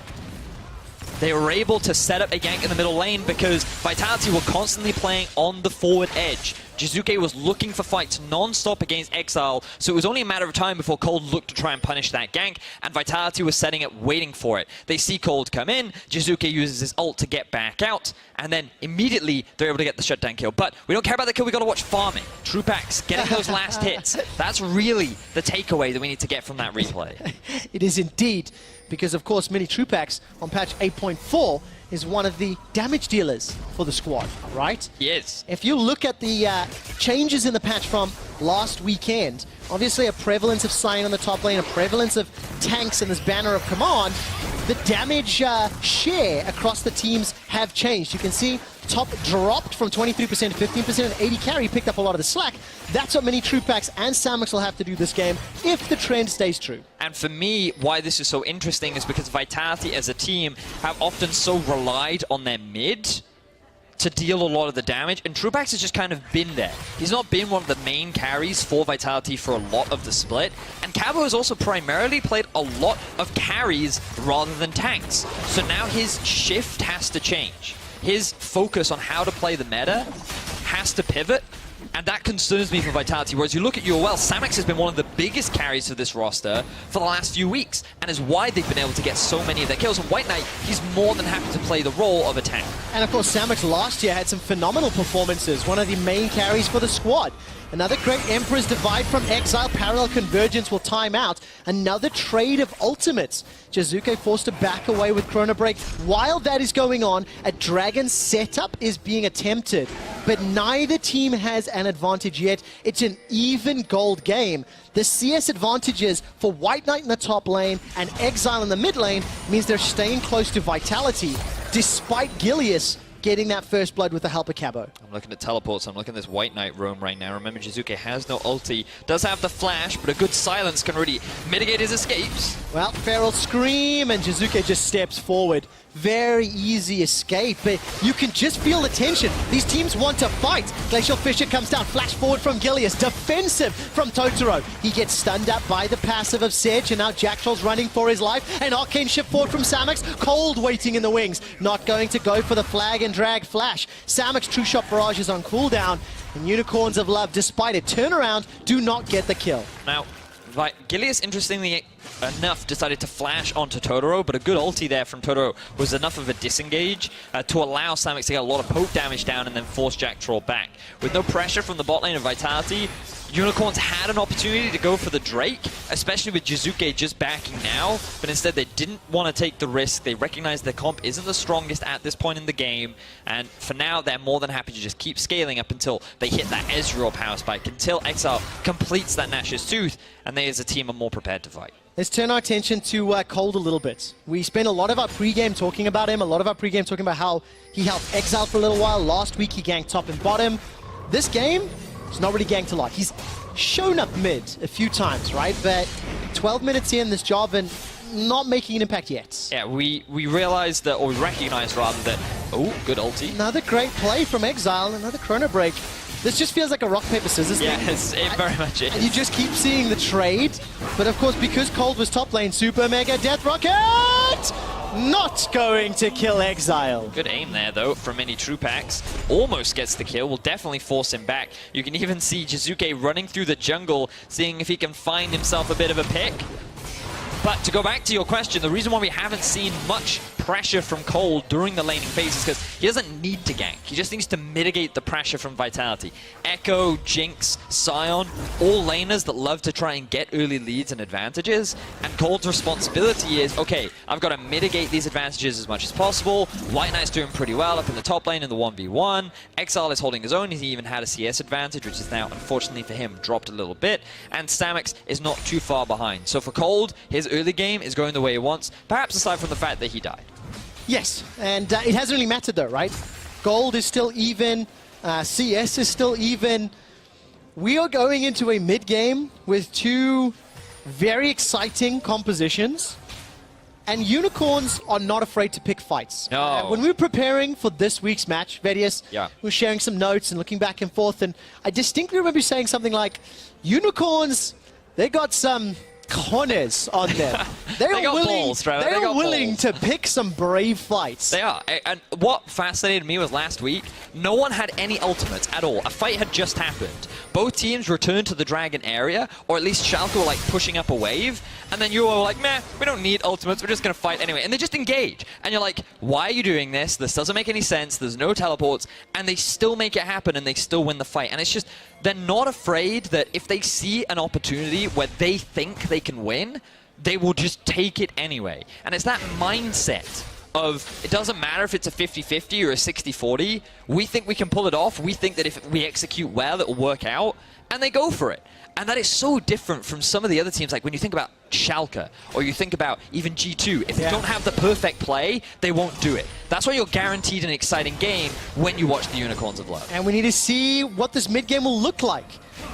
They were able to set up a gank in the middle lane because Vitality were constantly playing on the forward edge. Jizuke was looking for fights non-stop against Exile, so it was only a matter of time before Cold looked to try and punish that gank, and Vitality was setting up, waiting for it. They see Cold come in, Jizuke uses his ult to get back out, and then immediately they're able to get the shutdown kill. But we don't care about the kill, we gotta watch farming. Truepax getting those last hits. That's really the takeaway that we need to get from that replay. It is indeed, because of course Mini Truepax on patch 8.4 is one of the damage dealers for the squad, right? Yes. If you look at the changes in the patch from last weekend, obviously a prevalence of Sion on the top lane, a prevalence of tanks in this banner of command, the damage share across the teams have changed. You can see top dropped from 23% to 15%, and 80 carry picked up a lot of the slack. That's what Mini Truepax and Samux will have to do this game if the trend stays true. And for me, why this is so interesting is because Vitality as a team have often so relied on their mid to deal a lot of the damage, and Truepax has just kind of been there. He's not been one of the main carries for Vitality for a lot of the split, and Cabo has also primarily played a lot of carries rather than tanks. So now his shift has to change. His focus on how to play the meta has to pivot, and that concerns me for Vitality. Whereas you look at UOL, Samux has been one of the biggest carries for this roster for the last few weeks, and is why they've been able to get so many of their kills. And White Knight, he's more than happy to play the role of a tank. And of course, Samux last year had some phenomenal performances, one of the main carries for the squad. Another great Emperor's Divide from Exile, Parallel Convergence will time out. Another trade of ultimates. Jizuke forced to back away with Chrono Break. While that is going on, a Dragon setup is being attempted, but neither team has an advantage yet. It's an even gold game. The CS advantages for White Knight in the top lane and Exile in the mid lane means they're staying close to Vitality, despite Gilius getting that first blood with the help of Cabo. I'm looking at teleports, I'm looking at this White Knight roam right now. Remember, Jizuke has no ulti, does have the flash, but a good silence can really mitigate his escapes. Well, Feral Scream, and Jizuke just steps forward. Very easy escape, but you can just feel the tension. These teams want to fight. Glacial Fissure comes down, flash forward from Gilius, defensive from Totoro. He gets stunned up by the passive of Sedge, and now Jack Troll's running for his life. An Arcane shift forward from Samux, Cold waiting in the wings, not going to go for the flag and drag flash. Samux True Shot Barrage is on cooldown, and Unicorns of Love, despite a turnaround, do not get the kill. Now, Gilius, interestingly enough, decided to flash onto Totoro, but a good ulti there from Totoro was enough of a disengage to allow Samux to get a lot of poke damage down and then force Jack Troll back. With no pressure from the bot lane of Vitality, Unicorns had an opportunity to go for the Drake, especially with Jizuke just backing now, but instead they didn't want to take the risk. They recognized their comp isn't the strongest at this point in the game, and for now they're more than happy to just keep scaling up until they hit that Ezreal power spike, until Exile completes that Nash's Tooth, and they as a team are more prepared to fight. Let's turn our attention to Cold a little bit. We spent a lot of our pregame talking about him, a lot of our pregame talking about how he helped Exile for a little while. Last week he ganked top and bottom. This game, he's not really ganked a lot. He's shown up mid a few times, right? But 12 minutes in this job and not making an impact yet. Yeah, we realized that, or we recognized rather that, oh, good ulti. Another great play from Exile, another Chrono Break. This just feels like a rock, paper, scissors thing. Yes, it very much is. And you just keep seeing the trade. But of course, because Cold was top lane, Super Mega Death Rocket! Not going to kill Exile. Good aim there, though, from Mini Truepax. Almost gets the kill. Will definitely force him back. You can even see Jizuke running through the jungle, seeing if he can find himself a bit of a pick. But to go back to your question, the reason why we haven't seen much pressure from Cold during the laning phase is because he doesn't need to gank. He just needs to mitigate the pressure from Vitality. Echo, Jinx, Sion, all laners that love to try and get early leads and advantages. And Cold's responsibility is, okay, I've got to mitigate these advantages as much as possible. White Knight's doing pretty well up in the top lane in the 1v1. Exile is holding his own. He even had a CS advantage, which is now, unfortunately for him, dropped a little bit. And Samux is not too far behind. So for Cold, his early game is going the way he wants, perhaps aside from the fact that he died. Yes, and it hasn't really mattered though, right? Gold is still even, CS is still even. We are going into a mid-game with two very exciting compositions. And Unicorns are not afraid to pick fights. No. When we were preparing for this week's match, Vedius, Yeah. we were sharing some notes and looking back and forth, and I distinctly remember you saying something like, Unicorns, they got some cojones on them. They got balls, Trevor. They They are got willing balls. to pick some brave fights. They are. And what fascinated me was last week, no one had any ultimates at all. A fight had just happened. Both teams returned to the Dragon area, or at least Schalke were like pushing up a wave, and then UOL were like, meh, we don't need ultimates, we're just going to fight anyway. And they just engage. And you're like, why are you doing this? This doesn't make any sense. There's no teleports. And they still make it happen, and they still win the fight. And it's just, they're not afraid that if they see an opportunity where they think they can win, they will just take it anyway. And it's that mindset of, it doesn't matter if it's a 50-50 or a 60-40, we think we can pull it off, we think that if we execute well, it will work out, and they go for it. And that is so different from some of the other teams, like when you think about Schalke, or you think about even G2, if they don't have the perfect play, they won't do it. That's why you're guaranteed an exciting game when you watch the Unicorns of Love. And we need to see what this mid-game will look like.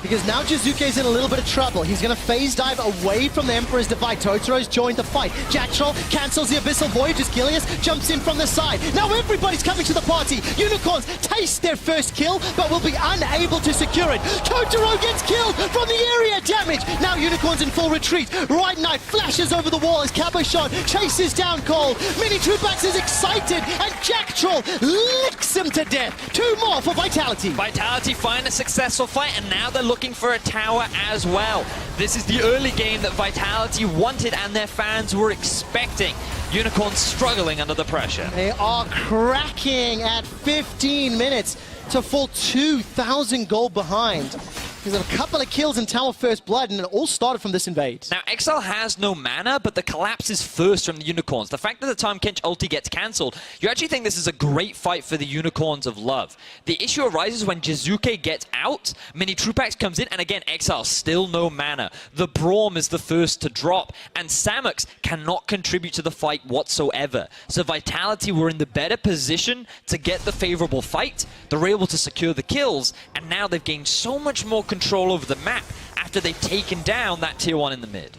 Because now Jizuke's in a little bit of trouble. He's going to phase dive away from the Emperor's Divide. Totaro's joined the fight. Jack Troll cancels the Abyssal Voyage as Gilius jumps in from the side. Now everybody's coming to the party. Unicorns taste their first kill, but will be unable to secure it. Totoro gets killed from the area damage. Now Unicorns in full retreat. Right Knight flashes over the wall as Cabochon chases down Cole. Mini Trupax is excited, and Jack Troll licks him to death. 2 more for Vitality. Vitality find a successful fight, and now they're looking for a tower as well. This is the early game that Vitality wanted and their fans were expecting. Unicorns struggling under the pressure. They are cracking at 15 minutes to fall 2,000 gold behind. There's a couple of kills in Tower First Blood, and it all started from this invade. Now, Exile has no mana, but the collapse is first from the Unicorns. The fact that the Time Kench ulti gets cancelled, you actually think this is a great fight for the Unicorns of Love. The issue arises when Jizuke gets out, Mini Trupax comes in, and again, Exile still no mana. The Braum is the first to drop, and Samux cannot contribute to the fight whatsoever. So Vitality were in the better position to get the favorable fight. They were able to secure the kills, and now they've gained so much more control over the map after they've taken down that tier 1 in the mid.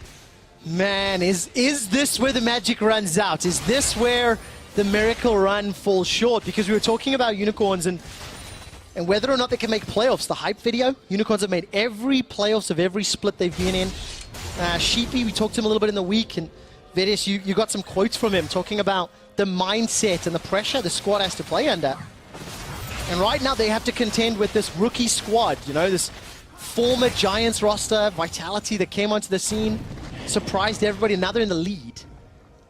Man, is this where the magic runs out? Is this where the miracle run falls short? Because we were talking about Unicorns and whether or not they can make playoffs. The hype video, Unicorns have made every playoffs of every split they've been in. Sheepy, we talked to him a little bit in the week, and Vedius, you got some quotes from him talking about the mindset and the pressure the squad has to play under. And right now they have to contend with this rookie squad, you know, this former Giants roster, Vitality that came onto the scene, surprised everybody, and now they're in the lead.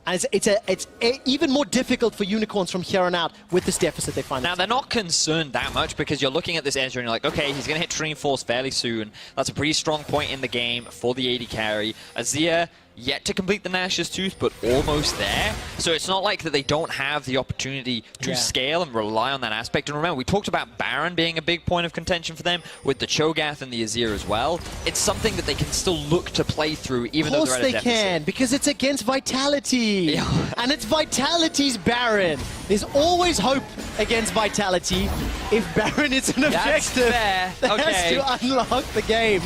And it's even more difficult for Unicorns from here on out with this deficit they find. Now, they're not concerned that much because you're looking at this Ezra and you're like, okay, he's going to hit Dreamforce fairly soon. That's a pretty strong point in the game for the AD carry. Azir, yet to complete the Nash's Tooth, but almost there. So it's not like that they don't have the opportunity to scale and rely on that aspect. And remember, we talked about Baron being a big point of contention for them with the Cho'Gath and the Azir as well. It's something that they can still look to play through even though they're at a deficit. Of course they can, because it's against Vitality. And it's Vitality's Baron. There's always hope against Vitality. If Baron is an objective, fair. that has to unlock the game.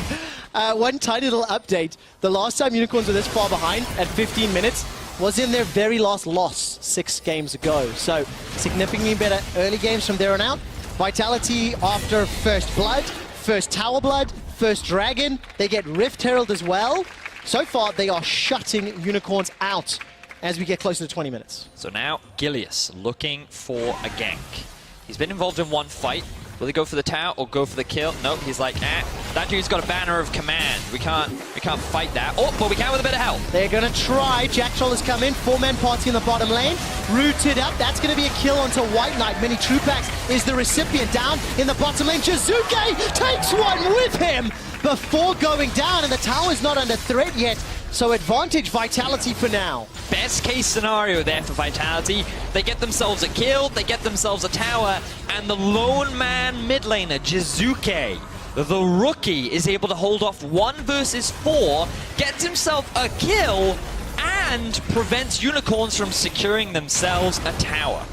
One tiny little update. The last time Unicorns were this far behind at 15 minutes was in their very last loss 6 games ago. So significantly better early games from there on out. Vitality after First Blood, First Tower Blood, First Dragon. They get Rift Herald as well. So far, they are shutting Unicorns out as we get closer to 20 minutes. So now, Gilius looking for a gank. He's been involved in one fight. Will he go for the tower or go for the kill? Nope, he's like, that dude's got a banner of command. We can't fight that. Oh, but we can with a bit of help. They're going to try. Jack Troll has come in. 4-man party in the bottom lane. Rooted up. That's going to be a kill onto White Knight. Mini Trupax is the recipient down in the bottom lane. Jizuke takes one with him before going down, and the tower's not under threat yet. So advantage Vitality for now. Best case scenario there for Vitality. They get themselves a kill, they get themselves a tower, and the lone man mid laner, Jizuke, the rookie, is able to hold off 1 versus 4, gets himself a kill, and prevents Unicorns from securing themselves a tower.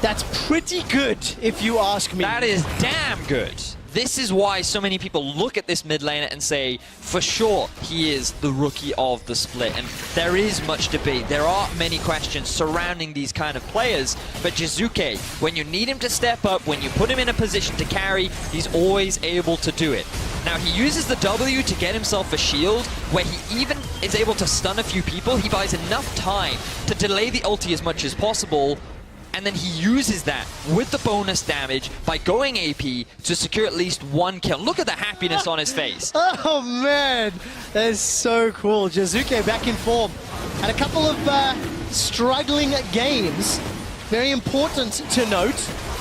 That's pretty good, if you ask me. That is damn good. This is why so many people look at this mid laner and say, for sure, he is the rookie of the split. And there is much debate. There are many questions surrounding these kind of players. But Jizuke, when you need him to step up, when you put him in a position to carry, he's always able to do it. Now, he uses the W to get himself a shield, where he even is able to stun a few people. He buys enough time to delay the ulti as much as possible, and then he uses that with the bonus damage by going AP to secure at least one kill. Look at the happiness on his face. Oh man, that is so cool. Jizuke back in form. Had a couple of struggling games. Very important to note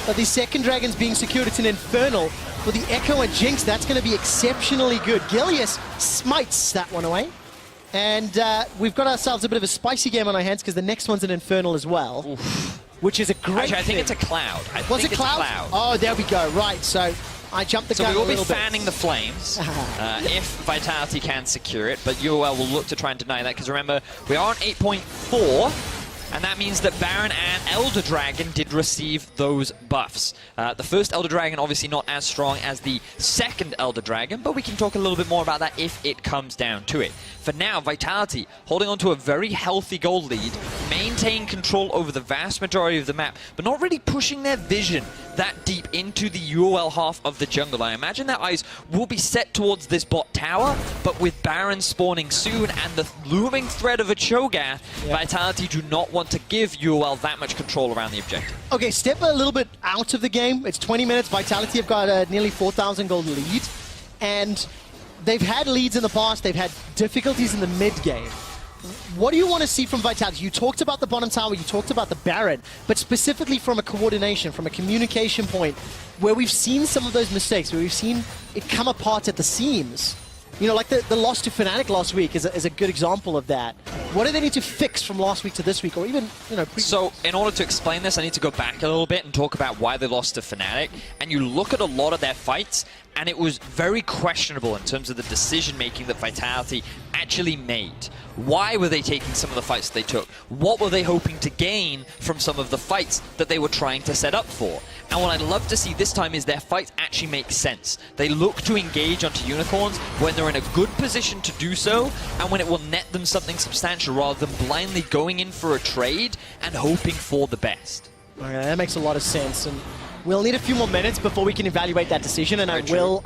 that the second dragon's being secured. It's an Infernal. For the Echo and Jinx, that's going to be exceptionally good. Gilius smites that one away. And we've got ourselves a bit of a spicy game on our hands because the next one's an Infernal as well. Oof. Which is a great Actually, I think it's a Cloud. Was it Cloud? Oh, there we go. Right, so I jumped the gun a little bit. So we will be fanning the flames if Vitality can secure it, but UOL will look to try and deny that, because remember, we are on 8.4, and that means that Baron and Elder Dragon did receive those buffs. The first Elder Dragon obviously not as strong as the second Elder Dragon, but we can talk a little bit more about that if it comes down to it. For now, Vitality holding on to a very healthy gold lead, maintain control over the vast majority of the map, but not really pushing their vision that deep into the UOL half of the jungle. I imagine their eyes will be set towards this bot tower, but with Baron spawning soon and the looming threat of a Cho'Gath, Vitality do not want to give UOL that much control around the objective. Okay, step a little bit out of the game. It's 20 minutes. Vitality have got a nearly 4,000 gold lead, and they've had leads in the past. They've had difficulties in the mid game. What do you want to see from Vitality? You talked about the bottom tower, you talked about the Baron, but specifically from a coordination, from a communication point, where we've seen some of those mistakes, where we've seen it come apart at the seams. You know, like the loss to Fnatic last week is a good example of that. What do they need to fix from last week to this week, or even, you know... So, in order to explain this, I need to go back a little bit and talk about why they lost to Fnatic. And you look at a lot of their fights, and it was very questionable in terms of the decision-making that Vitality actually made. Why were they taking some of the fights they took? What were they hoping to gain from some of the fights that they were trying to set up for? And what I'd love to see this time is their fights actually make sense. They look to engage onto Unicorns when they're in a good position to do so, and when it will net them something substantial, rather than blindly going in for a trade and hoping for the best. Okay, that makes a lot of sense, and we'll need a few more minutes before we can evaluate that decision, and I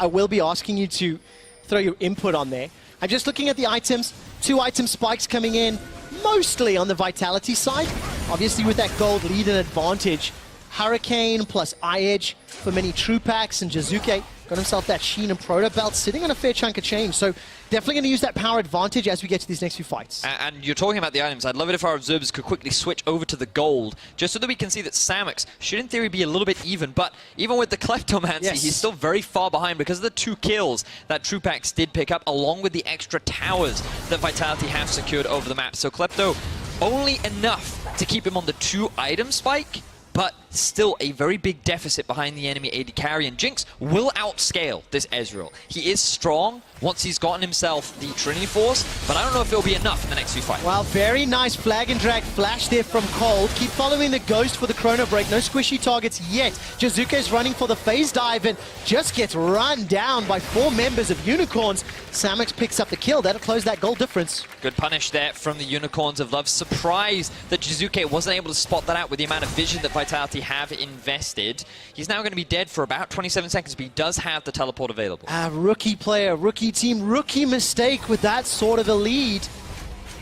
will be asking you to throw your input on there. I'm just looking at the items. 2 item spikes coming in, mostly on the Vitality side. Obviously with that gold lead and advantage. Hurricane plus Eye-Edge for many true packs, and Jizuke got himself that Sheen and Proto belt, sitting on a fair chunk of change. So definitely going to use that power advantage as we get to these next few fights. And you're talking about the items. I'd love it if our observers could quickly switch over to the gold, just so that we can see that Samux should in theory be a little bit even, but even with the Kleptomancy, he's still very far behind because of the 2 kills that True Packs did pick up, along with the extra towers that Vitality have secured over the map. So Klepto, only enough to keep him on the 2 item spike, but still a very big deficit behind the enemy AD carry, and Jinx will outscale this Ezreal. He is strong once he's gotten himself the Trinity Force, but I don't know if it'll be enough in the next few fights. Well, very nice flag and drag flash there from Cold. Keep following the Ghost for the Chrono Break. No squishy targets yet. Jizuke's running for the phase dive and just gets run down by 4 members of Unicorns. Samux picks up the kill. That'll close that goal difference. Good punish there from the Unicorns of Love. Surprised that Jizuke wasn't able to spot that out with the amount of vision that Vitality have invested. He's now going to be dead for about 27 seconds, but he does have the teleport available. Rookie player, rookie team, rookie mistake with that sort of a lead.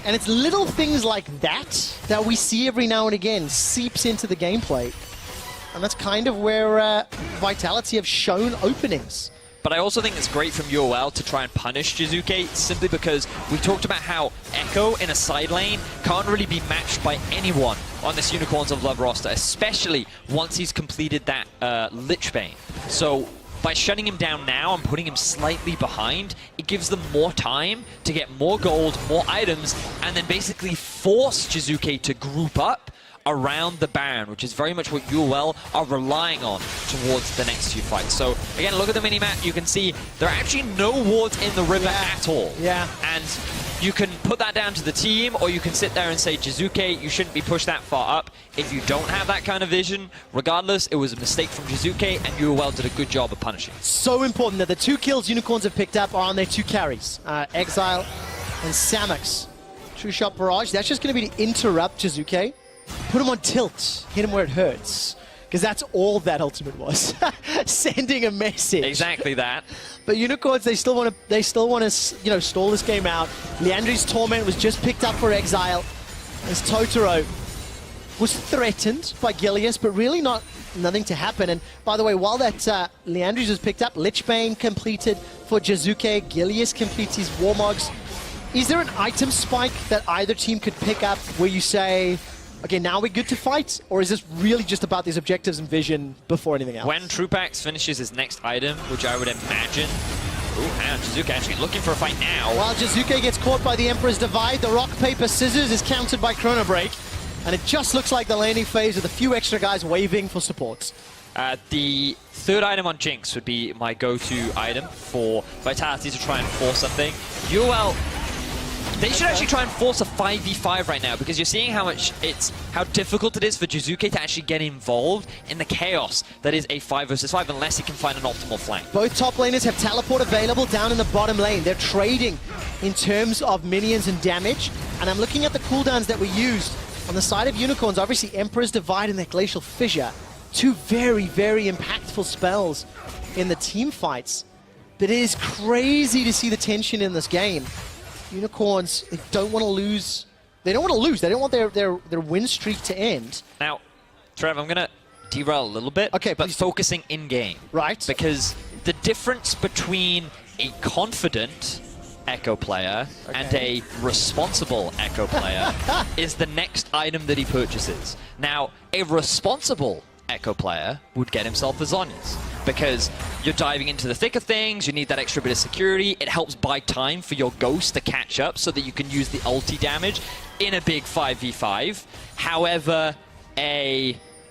And it's little things like that that we see every now and again seeps into the gameplay. And that's kind of where Vitality have shown openings. But I also think it's great from UOL to try and punish Jizuke, simply because we talked about how Echo in a side lane can't really be matched by anyone on this Unicorns of Love roster, especially once he's completed that Lichbane. So by shutting him down now and putting him slightly behind, it gives them more time to get more gold, more items, and then basically force Jizuke to group up around the Baron, which is very much what UOL are relying on towards the next few fights. So again, look at the mini-map. You can see there are actually no wards in the river at all. Yeah. And You can put that down to the team, or you can sit there and say, Jizuke, you shouldn't be pushed that far up. If you don't have that kind of vision, regardless, it was a mistake from Jizuke, and UOL did a good job of punishing. So important that the 2 kills Unicorns have picked up are on their 2 carries, Exile and Samux. True Shot Barrage, that's just going to be to interrupt Jizuke, put him on tilt, hit him where it hurts. Because that's all that ultimate was, sending a message. Exactly that. But Unicorns, they still want to, you know, stall this game out. Leandri's Torment was just picked up for Exile, as Totoro was threatened by Gilius, but really nothing to happen. And by the way, while that Leandri's was picked up, Lichbane completed for Jizuke, Gilius completes his Warmogs. Is there an item spike that either team could pick up where you say, okay, now we're good to fight? Or is this really just about these objectives and vision before anything else? When Trupax finishes his next item, which I would imagine... Ooh, and Jizuke actually looking for a fight now. While Jizuke gets caught by the Emperor's Divide, the rock, paper, scissors is countered by Chrono Break. And it just looks like the landing phase with a few extra guys waving for supports. The third item on Jinx would be my go-to item for Vitality to try and force something. UOL... They should actually try and force a 5v5 right now, because you're seeing how difficult it is for Jizuke to actually get involved in the chaos that is a 5 versus 5 unless he can find an optimal flank. Both top laners have teleport available down in the bottom lane. They're trading in terms of minions and damage. And I'm looking at the cooldowns that were used on the side of Unicorns. Obviously, Emperor's Divide and that Glacial Fissure. 2 very, very impactful spells in the team fights. But it is crazy to see the tension in this game. Unicorns, they don't want to lose. They don't want to lose. They don't want their win streak to end. Now, Trev, I'm going to derail a little bit, okay, but focusing in-game. Right. Because the difference between a confident Echo player and a responsible Echo player is the next item that he purchases. Now, a responsible Echo player would get himself a Zhonya's, because you're diving into the thick of things, you need that extra bit of security, it helps buy time for your Ghost to catch up so that you can use the ulti damage in a big 5v5. However,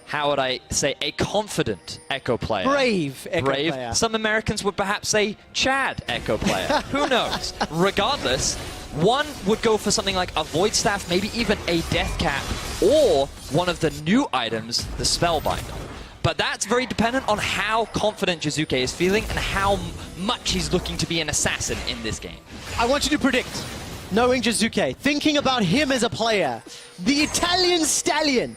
how would I say, a confident Echo player. Brave Echo player. Some Americans would perhaps say Chad Echo player. Who knows? Regardless, one would go for something like a Void Staff, maybe even a Death Cap, or one of the new items, the Spellbinder. But that's very dependent on how confident Jizuke is feeling and how much he's looking to be an assassin in this game. I want you to predict, knowing Jizuke, thinking about him as a player, the Italian Stallion.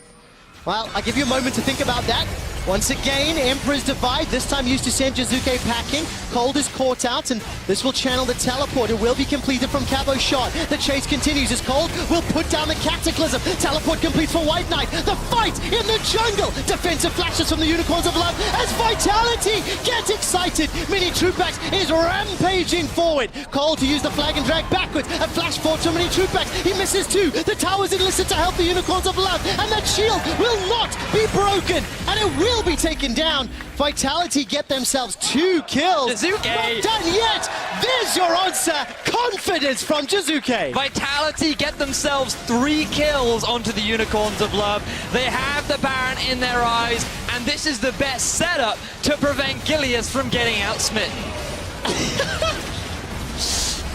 Well, I'll give you a moment to think about that. Once again, Emperor's Divide, this time used to send Jizuke packing. Cold is caught out, and this will channel the teleport. It will be completed from Cabo's shot. The chase continues as Cold will put down the Cataclysm. Teleport completes for White Knight. The fight in the jungle. Defensive flashes from the Unicorns of Love as Vitality get excited. Mini Trupax is rampaging forward. Cold to use the flag and drag backwards. A flash forward from Mini Trupax. He misses 2. The tower's enlisted to help the Unicorns of Love, and that shield will not be broken, and it will be taken down. Vitality get themselves 2 kills. Jizuke! Not done yet. There's your answer. Confidence from Jizuke. Vitality get themselves 3 kills onto the Unicorns of Love. They have the Baron in their eyes, and this is the best setup to prevent Gilius from getting outsmitten.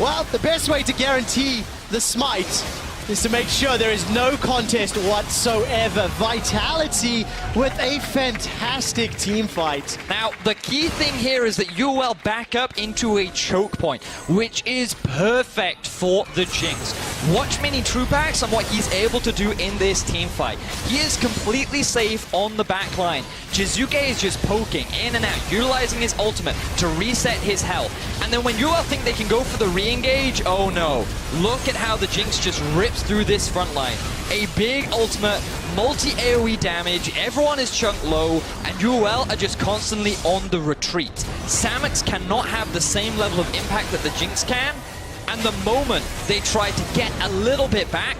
Well, the best way to guarantee the smite is to make sure there is no contest whatsoever. Vitality with a fantastic team fight. Now, the key thing here is that UOL back up into a choke point, which is perfect for the Jinx. Watch Mini Trupax and what he's able to do in this team fight. He is completely safe on the back line. Jizuke is just poking in and out, utilizing his ultimate to reset his health. And then when UOL think they can go for the re-engage, oh no. Look at how the Jinx just rips through this front line. A big ultimate, multi-AoE damage, everyone is chunked low, and UOL are just constantly on the retreat. Samux cannot have the same level of impact that the Jinx can, and the moment they try to get a little bit back,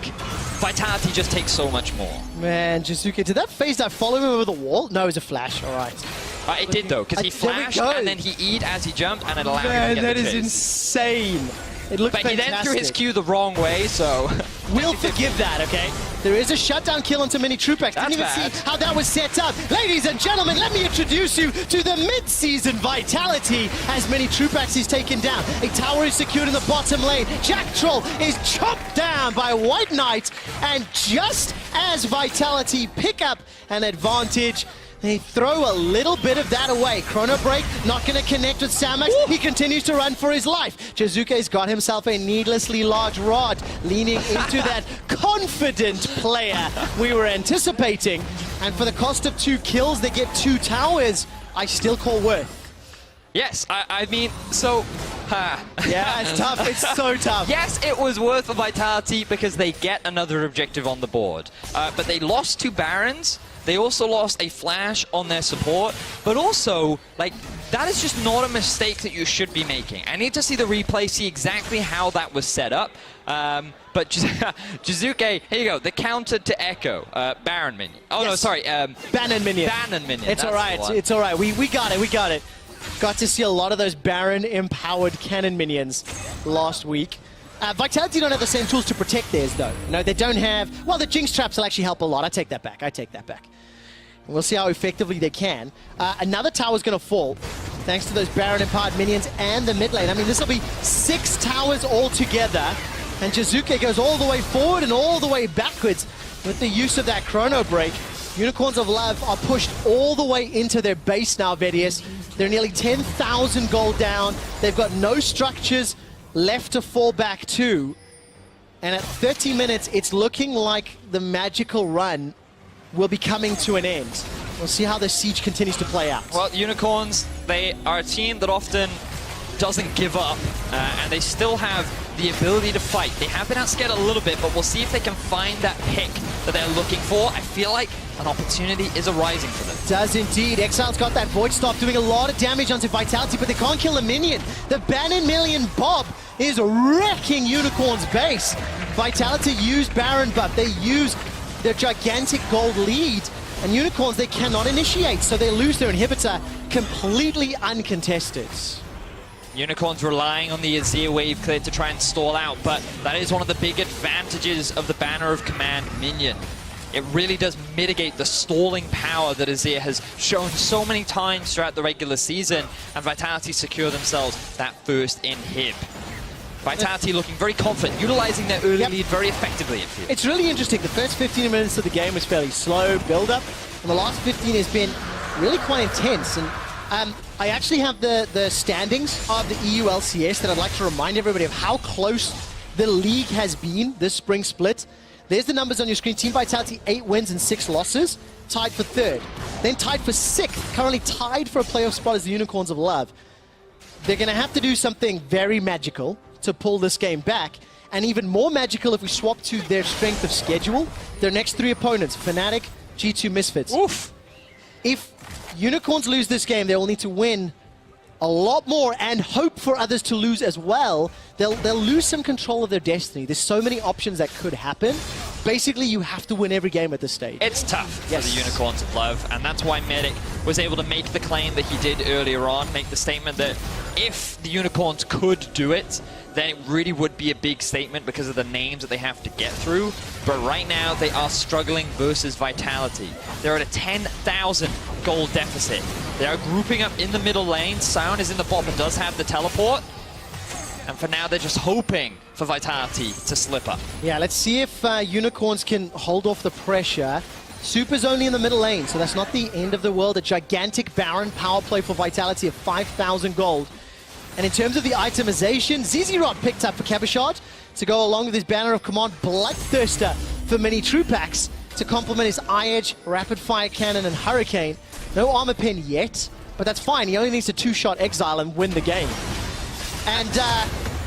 Vitality just takes so much more. Man, Jizuke, did that phase dive follow him over the wall? No, it was a flash, all right. It did though, because he flashed and then he E'd as he jumped, and it allowed him to get that the is chase. insane. It looked But he then threw his fantastic. Q the wrong way, so... We'll forgive that, okay? There is a shutdown kill onto Mini Trupax. Didn't even bad. see how that was set up. Ladies and gentlemen, let me introduce you to the mid-season Vitality as Mini Trupax is taken down. A tower is secured in the bottom lane. Jack Troll is chopped down by White Knight. And just as Vitality pick up an advantage, they throw a little bit of that away. Chrono Break not going to connect with Samax. He continues to run for his life. Jizuke's got himself a needlessly large rod, leaning into that confident player we were anticipating. And for the cost of 2 kills, they get 2 towers. I still call worth. Yes, I mean, so... Yeah, it's tough. It's so tough. Yes, it was worth for Vitality because they get another objective on the board. But they lost 2 Barons. They also lost a flash on their support. But also, like, that is just not a mistake that you should be making. I need to see the replay, see exactly how that was set up. But Jizuke, here you go, the counter to Echo, Baron minion. Oh, Yes. no, sorry. Bannon minion. Bannon minion. It's that's all the right. one. It's all right. We got it. We got it. Got to see a lot of those Baron-empowered cannon minions last week. Vitality don't have the same tools to protect theirs, though. No, they don't have... Well, the Jinx traps will actually help a lot. I take that back. I take that back. And we'll see how effectively they can. Another tower's going to fall, thanks to those Baron-empowered minions and the mid lane. I mean, this will be 6 towers altogether. And Jizuke goes all the way forward and all the way backwards with the use of that Chrono Break. Unicorns of Love are pushed all the way into their base now, Vedius. They're nearly 10,000 gold down. They've got no structures left to fall back to. And at 30 minutes, it's looking like the magical run will be coming to an end. We'll see how the siege continues to play out. Well, Unicorns, they are a team that often doesn't give up, and they still have the ability to fight. They have been outscared a little bit, but we'll see if they can find that pick that they're looking for. I feel like an opportunity is arising for them. Does indeed. Exile's got that Void Staff doing a lot of damage onto Vitality, but they can't kill a minion. The Bannon Million Bob is wrecking Unicorn's base. Vitality use Baron buff. They use their gigantic gold lead. And Unicorns, they cannot initiate, so they lose their inhibitor completely uncontested. Unicorns relying on the Azir wave clear to try and stall out, but that is one of the big advantages of the Banner of Command minion. It really does mitigate the stalling power that Azir has shown so many times throughout the regular season, and Vitality secure themselves that first inhib. Vitality looking very confident, utilizing their early lead very effectively, it feels. It's really interesting. The first 15 minutes of the game was fairly slow build-up, and the last 15 has been really quite intense. And I actually have the standings of the EU LCS that I'd like to remind everybody of how close the league has been this spring split. There's the numbers on your screen. Team Vitality, 8 wins and 6 losses, tied for 3rd. Then tied for 6th, currently tied for a playoff spot as the Unicorns of Love. They're going to have to do something very magical to pull this game back, and even more magical if we swap to their strength of schedule. Their next 3 opponents, Fnatic, G2, Misfits. Oof! If Unicorns lose this game, they'll need to win a lot more and hope for others to lose as well. They'll lose some control of their destiny. There's so many options that could happen. Basically, you have to win every game at this stage. It's tough for Yes. the Unicorns of Love, and that's why Medic was able to make the claim that he did earlier on, make the statement that if the Unicorns could do it, then it really would be a big statement because of the names that they have to get through. But right now, they are struggling versus Vitality. They're at a 10,000 gold deficit. They are grouping up in the middle lane. Sion is in the bot but does have the teleport. And for now, they're just hoping for Vitality to slip up. Yeah, let's see if Unicorns can hold off the pressure. Super's only in the middle lane, so that's not the end of the world. A gigantic Baron power play for Vitality of 5,000 gold. And in terms of the itemization, Zizirot picked up for Cabochard to go along with his Banner of Command Bloodthirster for Mini Trupax to complement his Eye-Edge, Rapid Fire Cannon, and Hurricane. No armor pin yet, but that's fine. He only needs to 2-shot Exile and win the game. And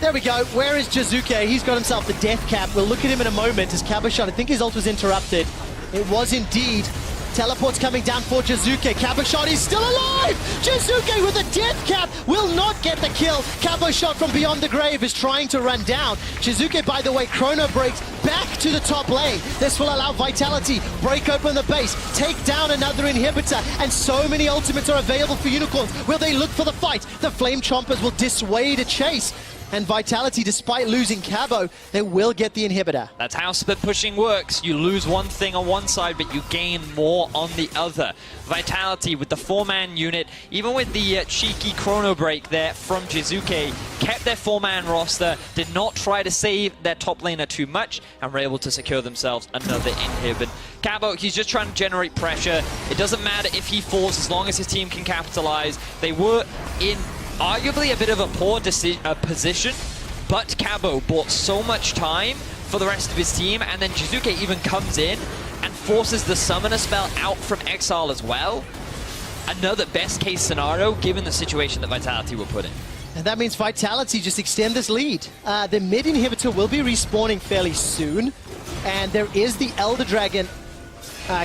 there we go. Where is Jizuke? He's got himself the death cap. We'll look at him in a moment as Cabochard, I think his ult was interrupted. It was indeed. Teleport's coming down for Jizuke. Cabochard is still alive! Jizuke with a death cap will not get the kill. Cabochard from beyond the grave is trying to run down. Jizuke, by the way, chrono breaks back to the top lane. This will allow Vitality break open the base, take down another inhibitor, and so many ultimates are available for Unicorns. Will they look for the fight? The Flame Chompers will dissuade a chase. And Vitality, despite losing Cabo, they will get the inhibitor. That's how split pushing works. You lose one thing on one side, but you gain more on the other. Vitality with the 4-man unit, even with the cheeky chrono break there from Jizuke, kept their 4-man roster, did not try to save their top laner too much, and were able to secure themselves another inhib. Cabo, he's just trying to generate pressure. It doesn't matter if he falls as long as his team can capitalize. They were in arguably a bit of a poor position, but Cabo bought so much time for the rest of his team, and then Jizuke even comes in and forces the summoner spell out from exile as well. Another best case scenario given the situation that Vitality were put in. And that means Vitality just extend this lead. The mid inhibitor will be respawning fairly soon, and there is the Elder Dragon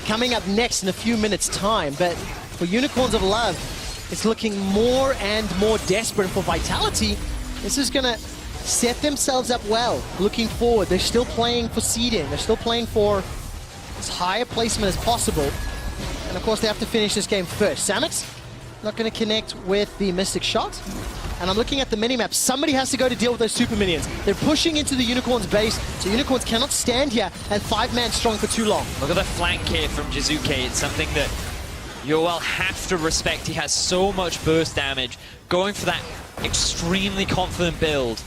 coming up next in a few minutes' time, but for Unicorns of Love, it's looking more and more desperate. For Vitality, this is going to set themselves up well. Looking forward, they're still playing for seeding. They're still playing for as high a placement as possible. And of course, they have to finish this game first. Samix not going to connect with the Mystic Shot. And I'm looking at the minimap. Somebody has to go to deal with those super minions. They're pushing into the Unicorns base, so Unicorns cannot stand here and 5-man strong for too long. Look at the flank here from Jizuke. It's something that UOL have to respect. He has so much burst damage. Going for that extremely confident build.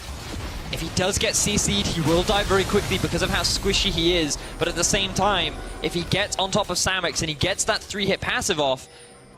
If he does get CC'd, he will die very quickly because of how squishy he is. But at the same time, if he gets on top of Samix and he gets that 3-hit passive off,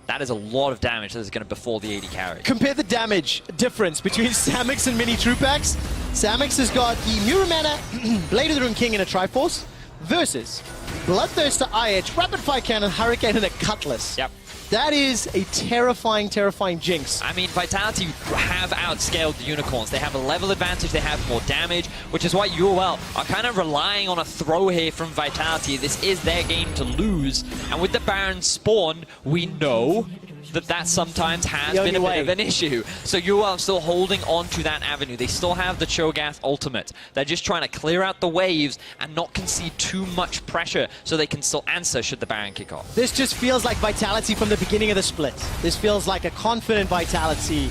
that is a lot of damage that is going to befall the AD carry. Compare the damage difference between Samix and Mini Trupax. Samix has got the Muramana, Blade of the Rune King in a Triforce, versus Bloodthirster IH, Rapid Fire Cannon, Hurricane, and a Cutlass. Yep. That is a terrifying, terrifying jinx. I mean, Vitality have outscaled the Unicorns. They have a level advantage, they have more damage, which is why UOL are kind of relying on a throw here from Vitality. This is their game to lose, and with the Baron spawn, we know that sometimes has been a bit of an issue. So UOL are still holding on to that avenue. They still have the Cho'Gath ultimate. They're just trying to clear out the waves and not concede too much pressure so they can still answer should the Baron kick off. This just feels like Vitality from the beginning of the split. This feels like a confident Vitality,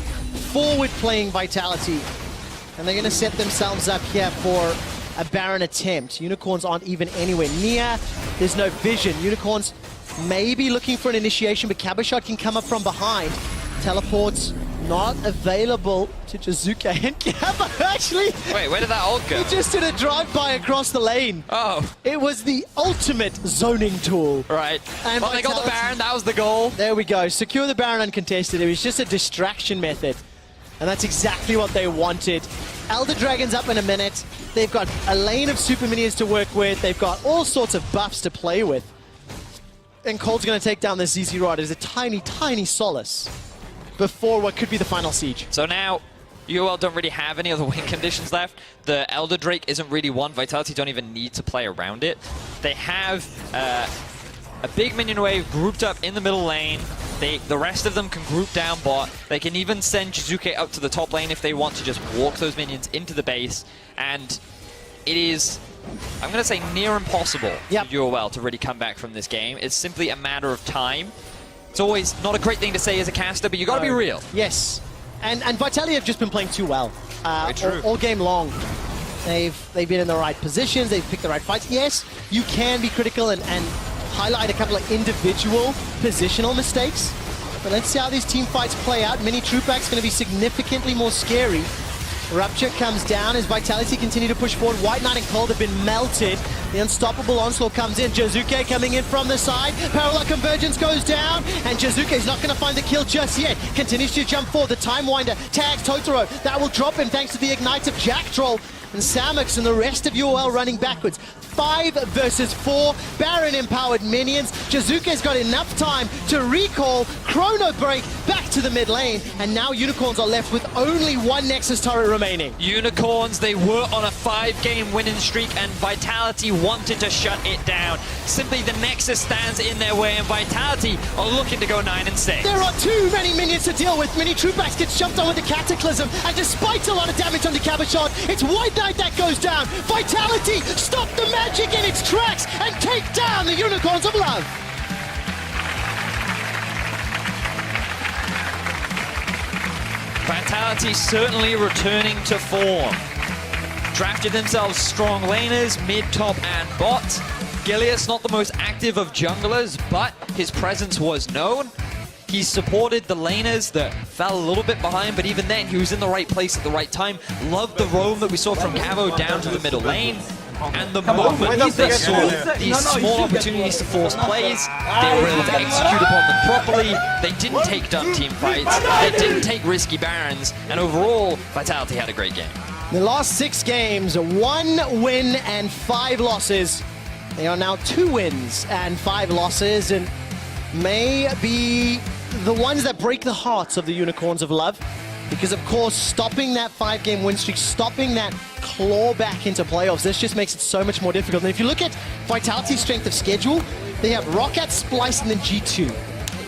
forward-playing Vitality. And they're going to set themselves up here for a Baron attempt. Unicorns aren't even anywhere near. There's no vision. Unicorns maybe looking for an initiation, but Caboshot can come up from behind. Teleports not available to Jizuke, and Cabo actually... Wait, where did that ult go? He just did a drive-by across the lane. Oh. It was the ultimate zoning tool. Right. And well, they got the Baron, that was the goal. There we go. Secure the Baron uncontested. It was just a distraction method. And that's exactly what they wanted. Elder Dragon's up in a minute. They've got a lane of super minions to work with. They've got all sorts of buffs to play with. And Cold's going to take down the ZZ Rod as a tiny, tiny solace before what could be the final siege. So now, UOL don't really have any other win conditions left. The Elder Drake isn't really one. Vitality don't even need to play around it. They have a big minion wave grouped up in the middle lane. The rest of them can group down bot. They can even send Jizuke up to the top lane if they want to just walk those minions into the base. And it is, I'm going to say, near impossible for UOL to really come back from this game. It's simply a matter of time. It's always not a great thing to say as a caster, but you got to be real. Yes. And Vitality have just been playing too well. True. All game long. They've been in the right positions. They've picked the right fights. Yes, you can be critical and highlight a couple of individual positional mistakes. But let's see how these team fights play out. Mini Trupak's going to be significantly more scary. Rupture comes down as Vitality continue to push forward. White Knight and Cold have been melted. The unstoppable onslaught comes in. Jizuke coming in from the side. Parallel convergence goes down, and Jizuke is not going to find the kill just yet. Continues to jump forward. The Time Winder tags Totoro. That will drop him thanks to the Ignite of Jack Troll. And Samix and the rest of UOL running backwards. 5 versus 4 Baron-empowered minions. Jizuke's got enough time to recall, chrono break back to the mid lane, and now Unicorns are left with only one Nexus turret remaining. Unicorns, they were on a 5-game winning streak, and Vitality wanted to shut it down. Simply the Nexus stands in their way, and Vitality are looking to go 9-6. There are too many minions to deal with. Mini Trupax gets jumped on with the Cataclysm, and despite a lot of damage on the Caboshot, it's White Knight that goes down. Vitality, stop the magic in its tracks and take down the Unicorns of Love. Vitality certainly returning to form. Drafted themselves strong laners, mid, top, and bot. Gilius, not the most active of junglers, but his presence was known. He supported the laners that fell a little bit behind, but even then, he was in the right place at the right time. Loved the roam that we saw from Cavo down to the middle lane. And the moment they saw these small opportunities to force plays, they were able to execute upon them properly. They didn't take dumb team fights, they didn't take risky barons, and overall, Vitality had a great game. The last 6 games, 1 win and 5 losses. They are now 2 wins and 5 losses, and may be the ones that break the hearts of the Unicorns of Love. Because, of course, stopping that 5-game win streak, stopping that claw back into playoffs, this just makes it so much more difficult. And if you look at Vitality's strength of schedule, they have Roccat, Splice, and then G2.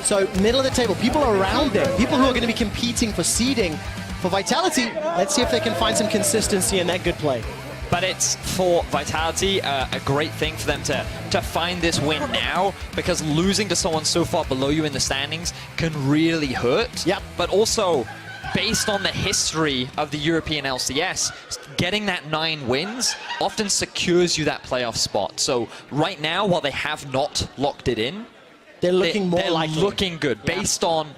So, middle of the table, people around them, people who are going to be competing for seeding. For Vitality, let's see if they can find some consistency in that good play. But it's, for Vitality, a great thing for them to find this win now, because losing to someone so far below you in the standings can really hurt. Yep. But also, based on the history of the European LCS, getting that 9 wins often secures you that playoff spot. So right now, while they have not locked it in, They're looking more they're likely. looking good based on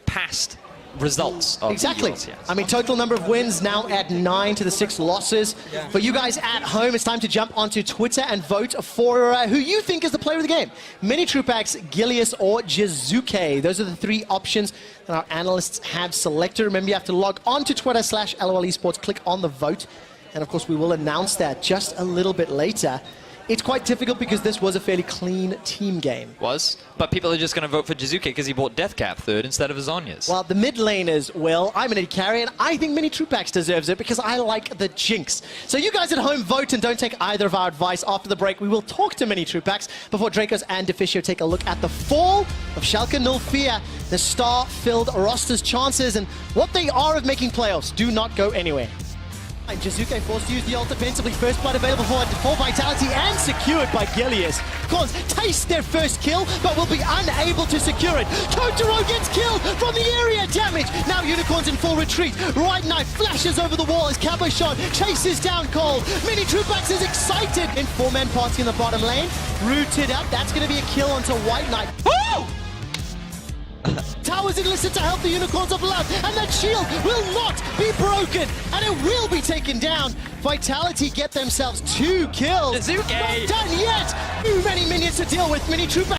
past results of Exactly. the LCS. I mean, total number of wins now at 9 to the 6 losses. For you guys at home, it's time to jump onto Twitter and vote for who you think is the player of the game. Mini Trupax, Gilius, or Jizuke. Those are the 3 options that our analysts have selected. Remember, you have to log on to Twitter /LOL Esports, click on the vote, and of course, we will announce that just a little bit later. It's quite difficult because this was a fairly clean team game. But people are just going to vote for Jizuke because he bought Deathcap 3rd instead of Azonia's. Well, the mid laners, well, I'm an AD carry, and I think Mini Trupax deserves it because I like the Jinx. So you guys at home vote and don't take either of our advice. After the break, we will talk to Mini Trupax before Dracos and Deficio take a look at the fall of Schalke 04, the star-filled roster's chances, and what they are of making playoffs. Do not go anywhere. And Jizuke forced to use the ult defensively. First blood available for Vitality and secured by Gilius. Cons taste their first kill, but will be unable to secure it. Totoro gets killed from the area damage. Now Unicorns in full retreat. Right Knight flashes over the wall as Cabo Shot chases down Cole. Mini Trupax is excited. In 4-man party in the bottom lane. Rooted up. That's going to be a kill onto White Knight. Oh! Towers enlisted to help the Unicorns of Love, and that shield will not be broken, and it will be taken down. Vitality get themselves 2 kills. Jizuke! Not done yet. Too many minions to deal with. Mini Trupax